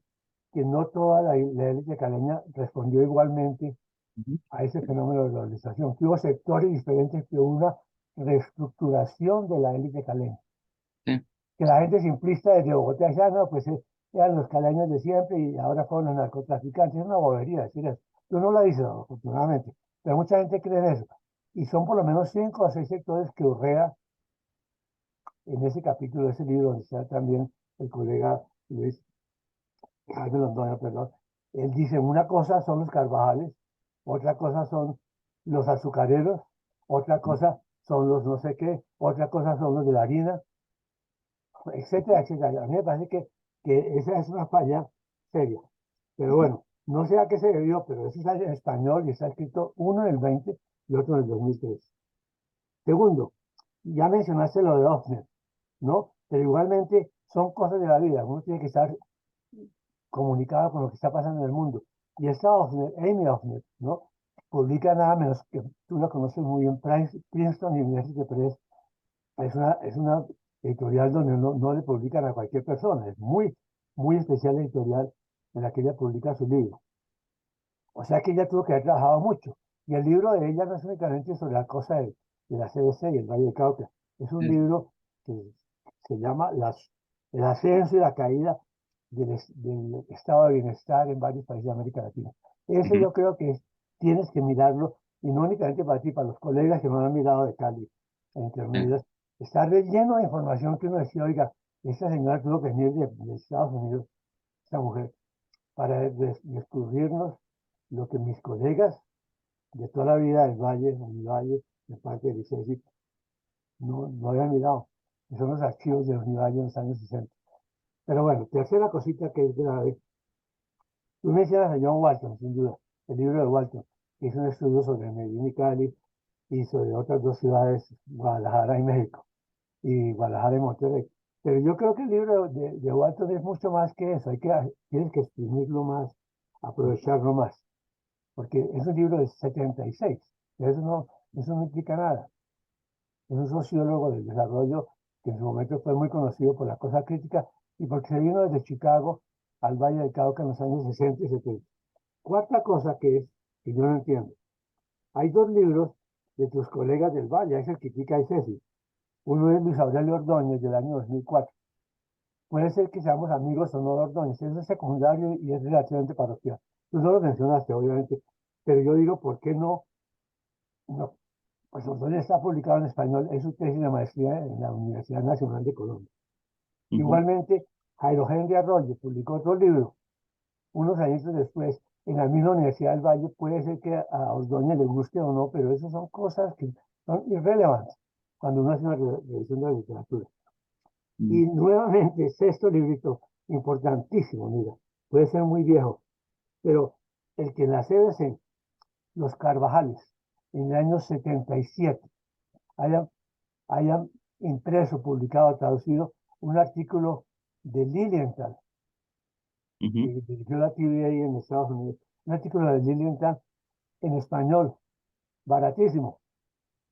que no toda la élite caleña respondió igualmente Ujú. a ese fenómeno de globalización, que hubo sectores diferentes, que hubo una reestructuración de la élite caleña, Sí. que la gente simplista desde Bogotá decía, no, pues eran los caleños de siempre y ahora fueron los narcotraficantes, es una bobería decir eso. Tú no lo dices, afortunadamente, pero mucha gente cree en eso. Y son por lo menos 5 o 6 sectores que Urrea en ese capítulo de ese libro, donde está también el colega Luis Jaime Londoño, perdón, él dice, una cosa son los Carvajales, otra cosa son los azucareros, otra cosa son los no sé qué, otra cosa son los de la harina, etcétera, etcétera. A mí me parece que esa es una falla seria. Pero bueno, no sé a qué se debió, pero eso está en español y está escrito uno en el 20 y otro en el 2003. Segundo, ya mencionaste lo de Ofner, ¿no? Pero igualmente son cosas de la vida, uno tiene que estar comunicado con lo que está pasando en el mundo. Y esta Ofner, Amy Ofner, ¿no? Publica nada menos que tú la conoces muy bien, Princeton University Press, es una editorial donde no le publican a cualquier persona, es muy especial la editorial en la que ella publica su libro. O sea que ella tuvo que haber trabajado mucho. Y el libro de ella no es únicamente sobre la cosa de la CBC y el Valle de Cauca, es un Sí. libro que se llama El ascenso y la caída del estado de bienestar en varios países de América Latina. Eso Ujú. yo creo que tienes que mirarlo, y no únicamente para ti, para los colegas que no lo han mirado de Cali, entre Sí. Unidos. Está lleno de información que uno decía, oiga, esta señora tuvo que venir de Estados Unidos, esta mujer, para descubrirnos lo que mis colegas de toda la vida del Valle, de mi Valle, de parte del ICESI, no habían mirado. Que son los archivos de Univalle en los años 60. Pero bueno, tercera cosita que es grave. Tú mencionas a John Walton, sin duda, el libro de Walton, que hizo un estudio sobre Medellín y Cali y sobre otras dos ciudades, Guadalajara y México, y Guadalajara y Monterrey. Pero yo creo que el libro de Walton es mucho más que eso. Tienes que exprimirlo más, aprovecharlo más, porque es un libro de 76. Eso no implica nada. Es un sociólogo del desarrollo que en su momento fue muy conocido por la cosa crítica y porque se vino desde Chicago al Valle del Cauca en los años 60 y 70. Cuarta cosa que yo no entiendo. Hay dos libros de tus colegas del Valle, es el que critica y Ceci. Uno es Luis Aurelio Ordóñez del año 2004. Puede ser que seamos amigos o no de Ordóñez, eso es secundario y es relativamente parroquial. Tú no lo mencionaste, obviamente, pero yo digo, ¿por qué no? Pues Ordóñez está publicado en español, es su tesis de maestría en la Universidad Nacional de Colombia. Ujú. Igualmente, Jairo Henry Arroyo publicó otro libro unos años después en la misma Universidad del Valle. Puede ser que a Ordóñez le guste o no, pero esas son cosas que son irrelevantes cuando uno hace una revisión de la literatura. Y nuevamente, sexto librito, importantísimo, mira, puede ser muy viejo, pero el que en la CBC, Los Carvajales, en el año 77, hayan impreso, publicado, traducido un artículo de Lilienthal, que dirigió la TVA en Estados Unidos, un artículo de Lilienthal en español, baratísimo,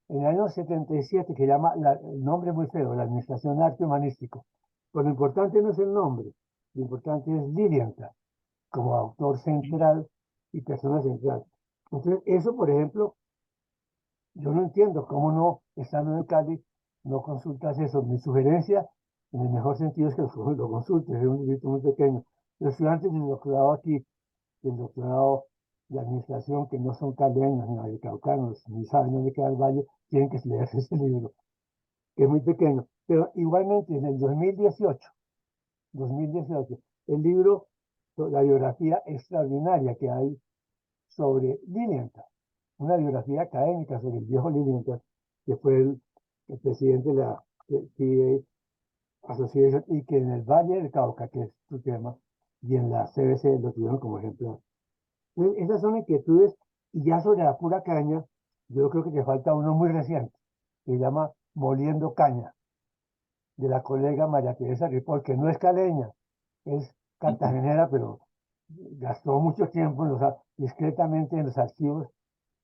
en el año 77, que llama, el nombre muy feo, la Administración de Arte Humanístico. Pero lo importante no es el nombre, lo importante es Lilienthal, como autor central y persona central. Entonces, eso, por ejemplo, yo no entiendo cómo no, estando en Cali, no consultas eso. Mi sugerencia, en el mejor sentido, es que lo consultes, es un librito muy pequeño. Los estudiantes del doctorado aquí, del doctorado de administración, que no son caleños, ni vallecaucanos, ni saben dónde queda el valle, tienen que leerse ese libro, que es muy pequeño. Pero igualmente, en el 2018, el libro, la biografía extraordinaria que hay sobre Lilienthal, una biografía académica sobre el viejo Lilienthal, que fue el presidente de la TA Association, y que en el Valle del Cauca, que es su tema, y en la CBC lo tuvieron como ejemplo. Esas son inquietudes, y ya sobre la pura caña, yo creo que te falta uno muy reciente, que se llama Moliendo Caña, de la colega María Teresa Ripoll, que no es caleña, es cartagenera, pero gastó mucho tiempo discretamente en los archivos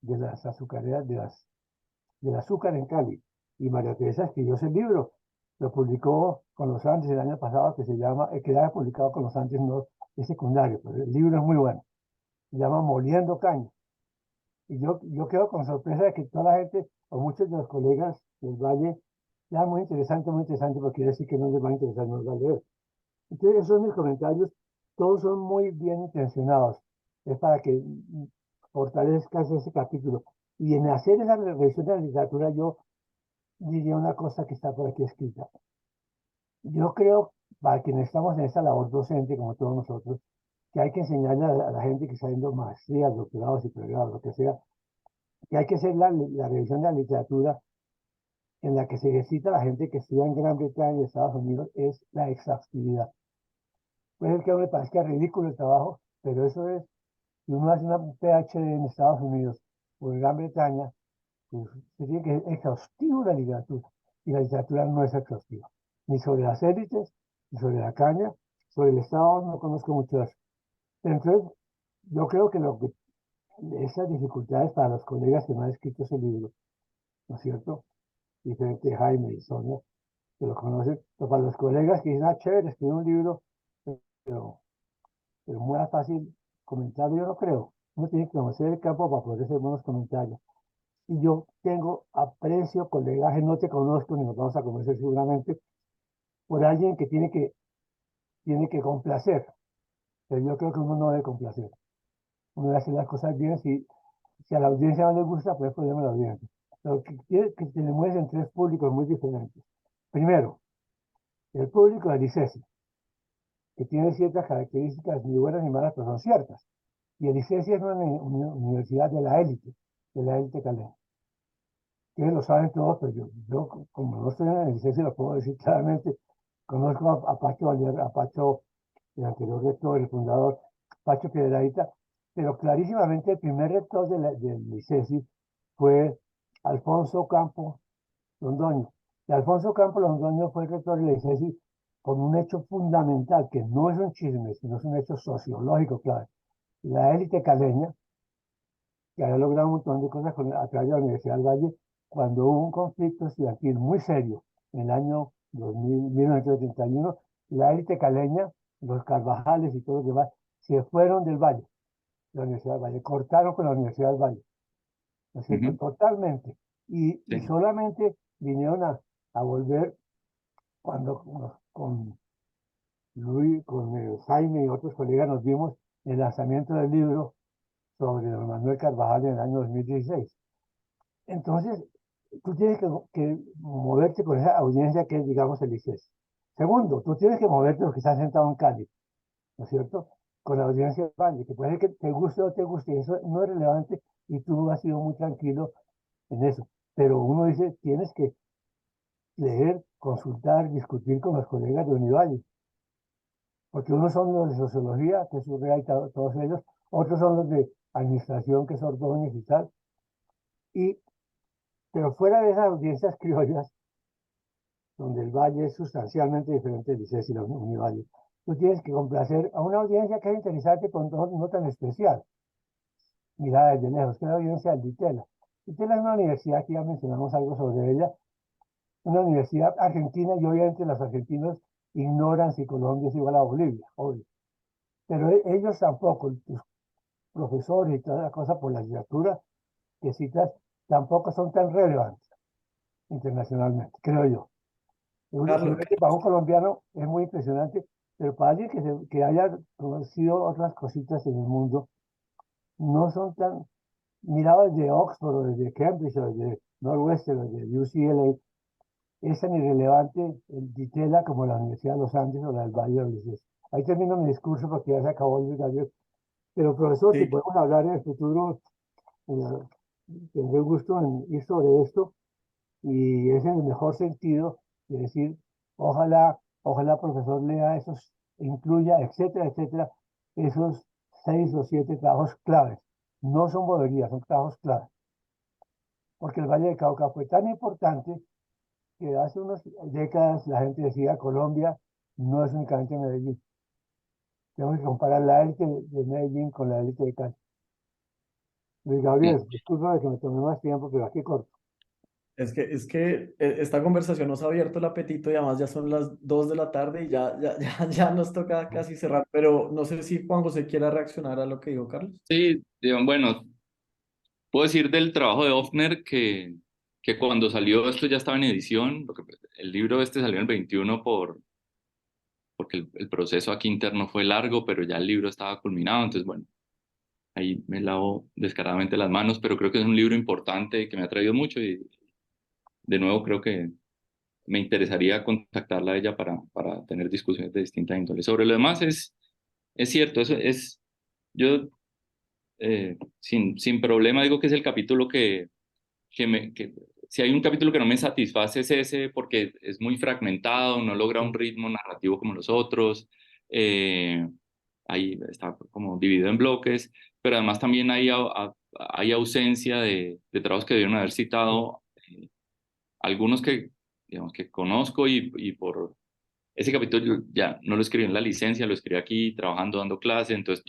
de las azucareras, del azúcar en Cali. Y María Teresa escribió ese libro, lo publicó con los Andes el año pasado, que se llama, que ya publicado con los Andes, no es secundario, pero el libro es muy bueno, se llama Moliendo Caña. Y yo quedo con sorpresa de que toda la gente, o muchos de los colegas del Valle, ya muy interesante, porque quiere decir que no les va a interesar, no les va a leer. Entonces, esos son mis comentarios, todos son muy bien intencionados, es para que fortalezcas ese capítulo. Y en hacer esa revisión de la literatura, yo diría una cosa que está por aquí escrita. Yo creo, para quienes estamos en esta labor docente, como todos nosotros, que hay que enseñarle a la gente que está haciendo maestrías, doctorados y pregrados, lo que sea, que hay que hacer la revisión de la literatura en la que se ejercita la gente que estudia en Gran Bretaña y Estados Unidos, es la exhaustividad. Puede ser que a uno le parezca ridículo el trabajo, pero eso es, si uno hace una PhD en Estados Unidos o en Gran Bretaña, pues se tiene que ser exhaustivo la literatura, y la literatura no es exhaustiva, ni sobre las élites, ni sobre la caña, sobre el Estado no conozco mucho de eso. Pero entonces, yo creo que esas dificultades para los colegas que no han escrito ese libro, ¿no es cierto? Diferente Jaime y Sonia, que lo conocen, pero para los colegas que dicen, ah, chévere, escribí un libro, pero, pero muy fácil comentarlo, yo no creo. Uno tiene que conocer el campo para poder hacer buenos comentarios. Y yo tengo aprecio, colegaje, no te conozco ni nos vamos a conocer seguramente, por alguien que tiene que complacer. Pero yo creo que uno no debe complacer. Uno debe hacer las cosas bien. Si a la audiencia no le gusta, pues problema de la audiencia. Pero que te demuestren tres públicos muy diferentes. Primero, el público del ICESI, que tiene ciertas características ni buenas ni malas, pero son ciertas. Y el ICESI es una universidad de la élite caleña. Ustedes lo saben todos, pero yo como no estoy en el ICESI, lo puedo decir claramente. Conozco a Pacho Valera, a Pacho, el anterior rector, el fundador, Pacho Piedradita, pero clarísimamente el primer rector del ICESI fue Alfonso Campos Londoño. Y Alfonso Campos Londoño fue el rector del ICESI con un hecho fundamental, que no es un chisme, sino es un hecho sociológico, claro. La élite caleña, que había logrado un montón de cosas a través de la Universidad del Valle, cuando hubo un conflicto estudiantil muy serio en el año 1971, la élite caleña, los Carvajales y todo lo demás, se fueron del Valle, de la Universidad del Valle, cortaron con la Universidad del Valle, ¿no es cierto? Totalmente. Y Sí. solamente vinieron a volver cuando con Luis, con Jaime y otros colegas nos vimos en el lanzamiento del libro sobre don Manuel Carvajal en el año 2016. Entonces, tú tienes que moverte con esa audiencia que es, digamos, el ICES. O Segundo, tú tienes que moverte los que están sentados en Cali, ¿no es cierto? Con la audiencia del Valle, que puede que te guste o te guste, eso no es relevante y tú has sido muy tranquilo en eso. Pero uno dice, tienes que leer, consultar, discutir con los colegas de Univalle, porque unos son los de sociología, que es Urrea y todos ellos, otros son los de administración, que es Ordóñez y tal. Y, pero fuera de esas audiencias criollas, donde el Valle es sustancialmente diferente del ICES y la Univalle, tú tienes que complacer a una audiencia que es interesante, con no tan especial. Mira desde lejos, que es la audiencia del DITELA. DITELA es una universidad que ya mencionamos algo sobre ella, una universidad argentina, y obviamente los argentinos ignoran si Colombia es igual a Bolivia, obvio. Pero ellos tampoco, tus profesores y toda la cosa por la literatura que citas, tampoco son tan relevantes internacionalmente, creo yo. Carlos, Para un colombiano es muy impresionante, pero para alguien que haya conocido otras cositas en el mundo, no son tan mirados desde Oxford o desde Cambridge o desde Northwestern o desde UCLA, es tan irrelevante el DITELA como la Universidad de los Andes o la del Valle de los Andes. Ahí termino mi discurso porque ya se acabó el gallo. Pero profesor, si sí, podemos hablar en el futuro, eh, tendré gusto en ir sobre esto y es en el mejor sentido de decir, ojalá profesor lea esos, incluya, etcétera, etcétera, esos 6 o 7 trabajos claves. No son boberías, son trabajos claves. Porque el Valle del Cauca fue tan importante que hace unas décadas la gente decía Colombia no es únicamente Medellín. Tenemos que comparar la élite de Medellín con la élite de Cali. Luis Sí. Gabriel, disculpa que me tomé más tiempo, pero aquí corto. esta conversación nos ha abierto el apetito y además ya son las 2 de la tarde y ya nos toca casi cerrar, pero no sé si Juan José quiera reaccionar a lo que dijo Carlos. Sí, bueno, puedo decir del trabajo de Ofner que cuando salió esto ya estaba en edición, porque el libro este salió en el 21 porque el proceso aquí interno fue largo, pero ya el libro estaba culminado, entonces bueno, ahí me lavo descaradamente las manos, pero creo que es un libro importante que me ha traído mucho y de nuevo creo que me interesaría contactarla a ella para tener discusiones de distintas índoles. Sobre lo demás es cierto, eso es, yo sin problema digo que es el capítulo que si hay un capítulo que no me satisface es ese porque es muy fragmentado, no logra un ritmo narrativo como los otros, ahí está como dividido en bloques, pero además también hay ausencia de trabajos que debieron haber citado, algunos que, digamos, que conozco y por ese capítulo yo ya no lo escribí en la licencia, lo escribí aquí trabajando, dando clase, entonces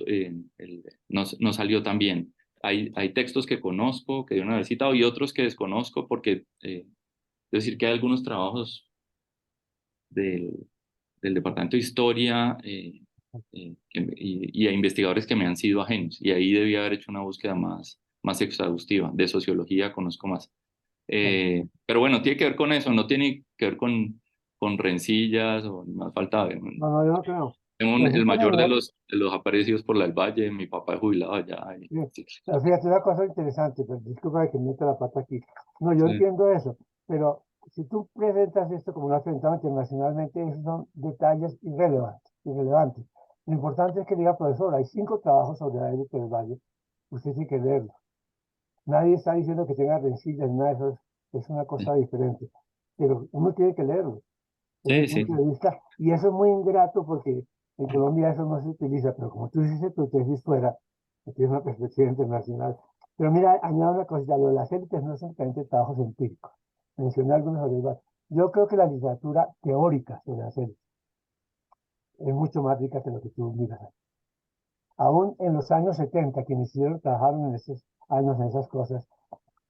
no salió tan bien. Hay textos que conozco, que debieron haber citado, y otros que desconozco porque, es decir, que hay algunos trabajos del, del Departamento de Historia y a investigadores que me han sido ajenos, y ahí debía haber hecho una búsqueda más exhaustiva. De sociología conozco más. Pero bueno, tiene que ver con eso, no tiene que ver con rencillas o más falta ver. No, no, yo no creo. Tengo Pero sí el con mayor el, de los aparecidos por la del Valle, mi papá es jubilado allá. sí. Sí, Pero fíjate una cosa interesante, pero disculpa que meta la pata aquí. No, yo sí, entiendo eso, pero si tú presentas esto como lo has presentado internacionalmente, esos son detalles irrelevantes. Lo importante es que diga, profesor, hay 5 trabajos sobre la élite del Valle, usted tiene que leerlos. Nadie está diciendo que tenga rencillas, nada de eso es una cosa diferente, pero uno tiene que leerlo desde sí, el sí, punto de vista, y eso es muy ingrato porque en Colombia eso no se utiliza, pero como tú hiciste tu tesis fuera, que tienes una perspectiva internacional. Pero mira, añado una cosa, lo de las élites no son simplemente trabajos empíricos. Mencioné algunos sobre el Valle. Yo creo que la literatura teórica sobre las élites es mucho más rica que lo que tú miras. Aún en los años 70, quienes hicieron, trabajaron en esos años en esas cosas,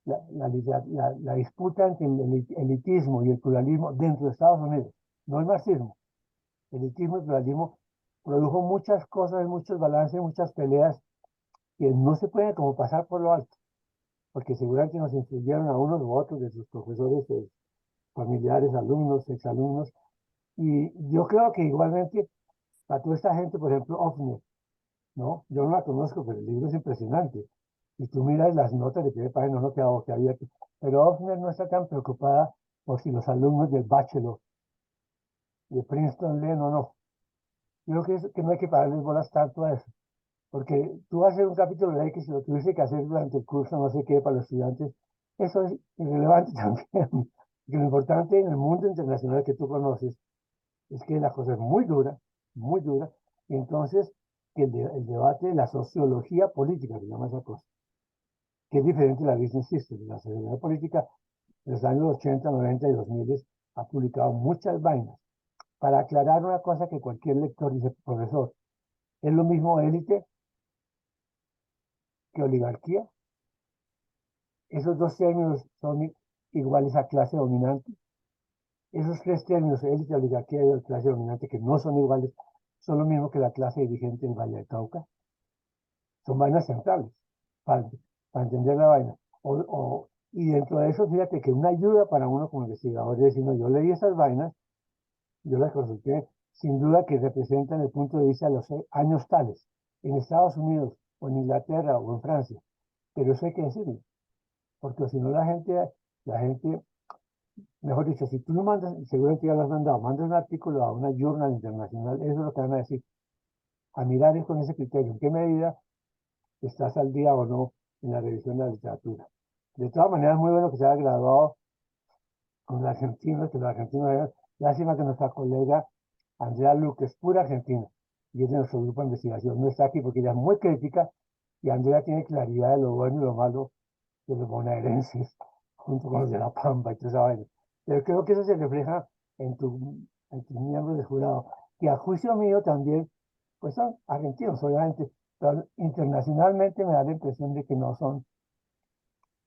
la disputa entre el elitismo y el pluralismo dentro de Estados Unidos, no el marxismo, el elitismo y el pluralismo produjo muchas cosas, muchos balances, muchas peleas que no se pueden como pasar por lo alto, porque seguramente nos influyeron a unos u otros de sus profesores, familiares, alumnos, exalumnos, y yo creo que igualmente a toda esta gente, por ejemplo, Ofner, ¿no? Yo no la conozco, pero el libro es impresionante. Y tú miras las notas de primer página, no queda boquiabierto. Pero Ofner no está tan preocupada por si los alumnos del bachelor de Princeton leen o no. Yo creo que no hay que pararles bolas tanto a eso, porque tú vas a hacer un capítulo de X y lo tuviese que hacer durante el curso, no sé qué, para los estudiantes, eso es irrelevante también. Porque lo importante en el mundo internacional que tú conoces es que la cosa es muy dura, y entonces que el debate de la sociología política, se llama esa cosa, que es diferente a la business history. La sociología política en los años 80, 90 y 2000 ha publicado muchas vainas para aclarar una cosa que cualquier lector dice, profesor, ¿es lo mismo élite que oligarquía? Esos dos términos son iguales a clase dominante. Esos tres términos, élite, oligarquía y clase dominante, que no son iguales, son lo mismo que la clase dirigente del Valle del Cauca. Son vainas centrales para entender la vaina. Y dentro de eso, fíjate que una ayuda para uno como investigador es decir, no, yo leí esas vainas, yo las consulté, sin duda que representan el punto de vista de los años tales, en Estados Unidos, o en Inglaterra, o en Francia. Pero eso hay que decirlo, porque si no la gente, mejor dicho, si tú no mandas, seguramente ya lo has mandado, mandas un artículo a una journal internacional, eso es lo que van a decir. A mirar es con ese criterio, en qué medida estás al día o no en la revisión de la literatura. De todas maneras, muy bueno que se haya graduado con los argentinos, que los argentinos, lástima que nuestra colega Andrea Luque es pura argentina y es de nuestro grupo de investigación, no está aquí porque ella es muy crítica y Andrea tiene claridad de lo bueno y lo malo de los bonaerenses, junto con los de La Pampa y toda esa vaina. Pero creo que eso se refleja en tus miembros de jurado, que a juicio mío también, pues son argentinos, obviamente, pero internacionalmente me da la impresión de que no son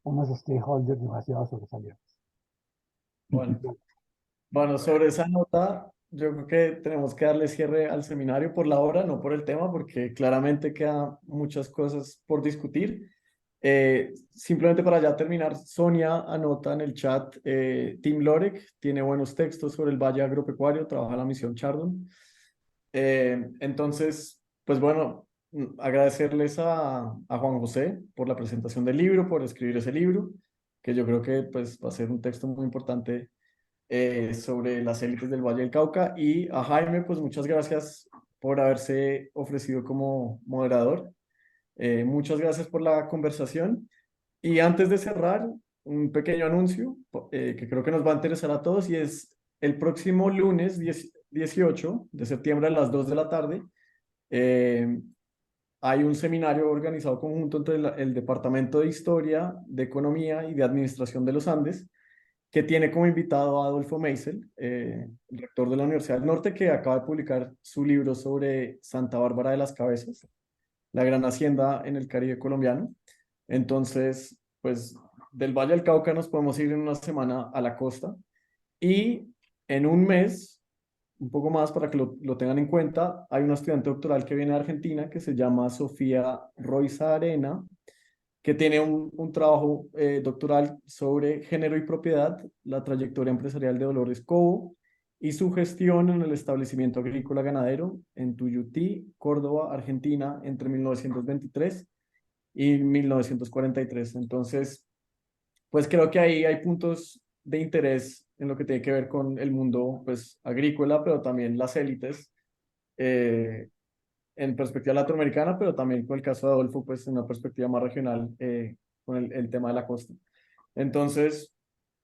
unos stakeholders demasiado sobresalientes. Bueno, bueno, sobre esa nota, yo creo que tenemos que darle cierre al seminario por la hora, no por el tema, porque claramente quedan muchas cosas por discutir. Simplemente para ya terminar, Sonia anota en el chat, Tim Lorek tiene buenos textos sobre el Valle Agropecuario, trabaja en la misión Chardon. Entonces, pues bueno, agradecerles a Juan José por la presentación del libro, por escribir ese libro, que yo creo que pues va a ser un texto muy importante sobre las élites del Valle del Cauca, y a Jaime, pues muchas gracias por haberse ofrecido como moderador. Muchas gracias por la conversación. Y antes de cerrar, un pequeño anuncio que creo que nos va a interesar a todos, y es el próximo lunes 18 de septiembre a las 2 de la tarde. Hay un seminario organizado conjunto entre el Departamento de Historia, de Economía y de Administración de los Andes, que tiene como invitado a Adolfo Meisel, rector de la Universidad del Norte, que acaba de publicar su libro sobre Santa Bárbara de las Cabezas, la gran hacienda en el Caribe colombiano. Entonces, pues del Valle del Cauca nos podemos ir en una semana a la costa, y en un mes, un poco más para que lo tengan en cuenta, hay una estudiante doctoral que viene de Argentina que se llama Sofía Roiza Arena, que tiene un trabajo doctoral sobre género y propiedad, la trayectoria empresarial de Dolores Cobo y su gestión en el establecimiento agrícola ganadero en Tuyutí, Córdoba, Argentina, entre 1923 y 1943. Entonces, pues creo que ahí hay puntos de interés en lo que tiene que ver con el mundo pues agrícola, pero también las élites, en perspectiva latinoamericana, pero también con el caso de Adolfo, pues en una perspectiva más regional, con el tema de la costa. Entonces,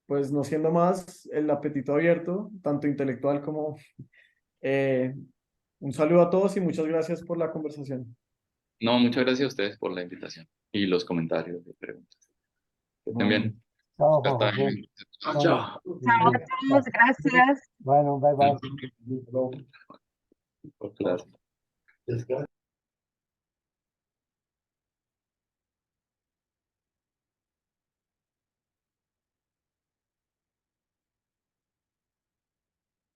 pues no siendo más, el apetito abierto, tanto intelectual como... un saludo a todos y muchas gracias por la conversación. No, muchas gracias a ustedes por la invitación y los comentarios y preguntas. Que estén bien. Chao, Juan Hasta José. luego. Chao, Bueno, chao. Chao a todos, gracias. bueno, bye bye. Por clase.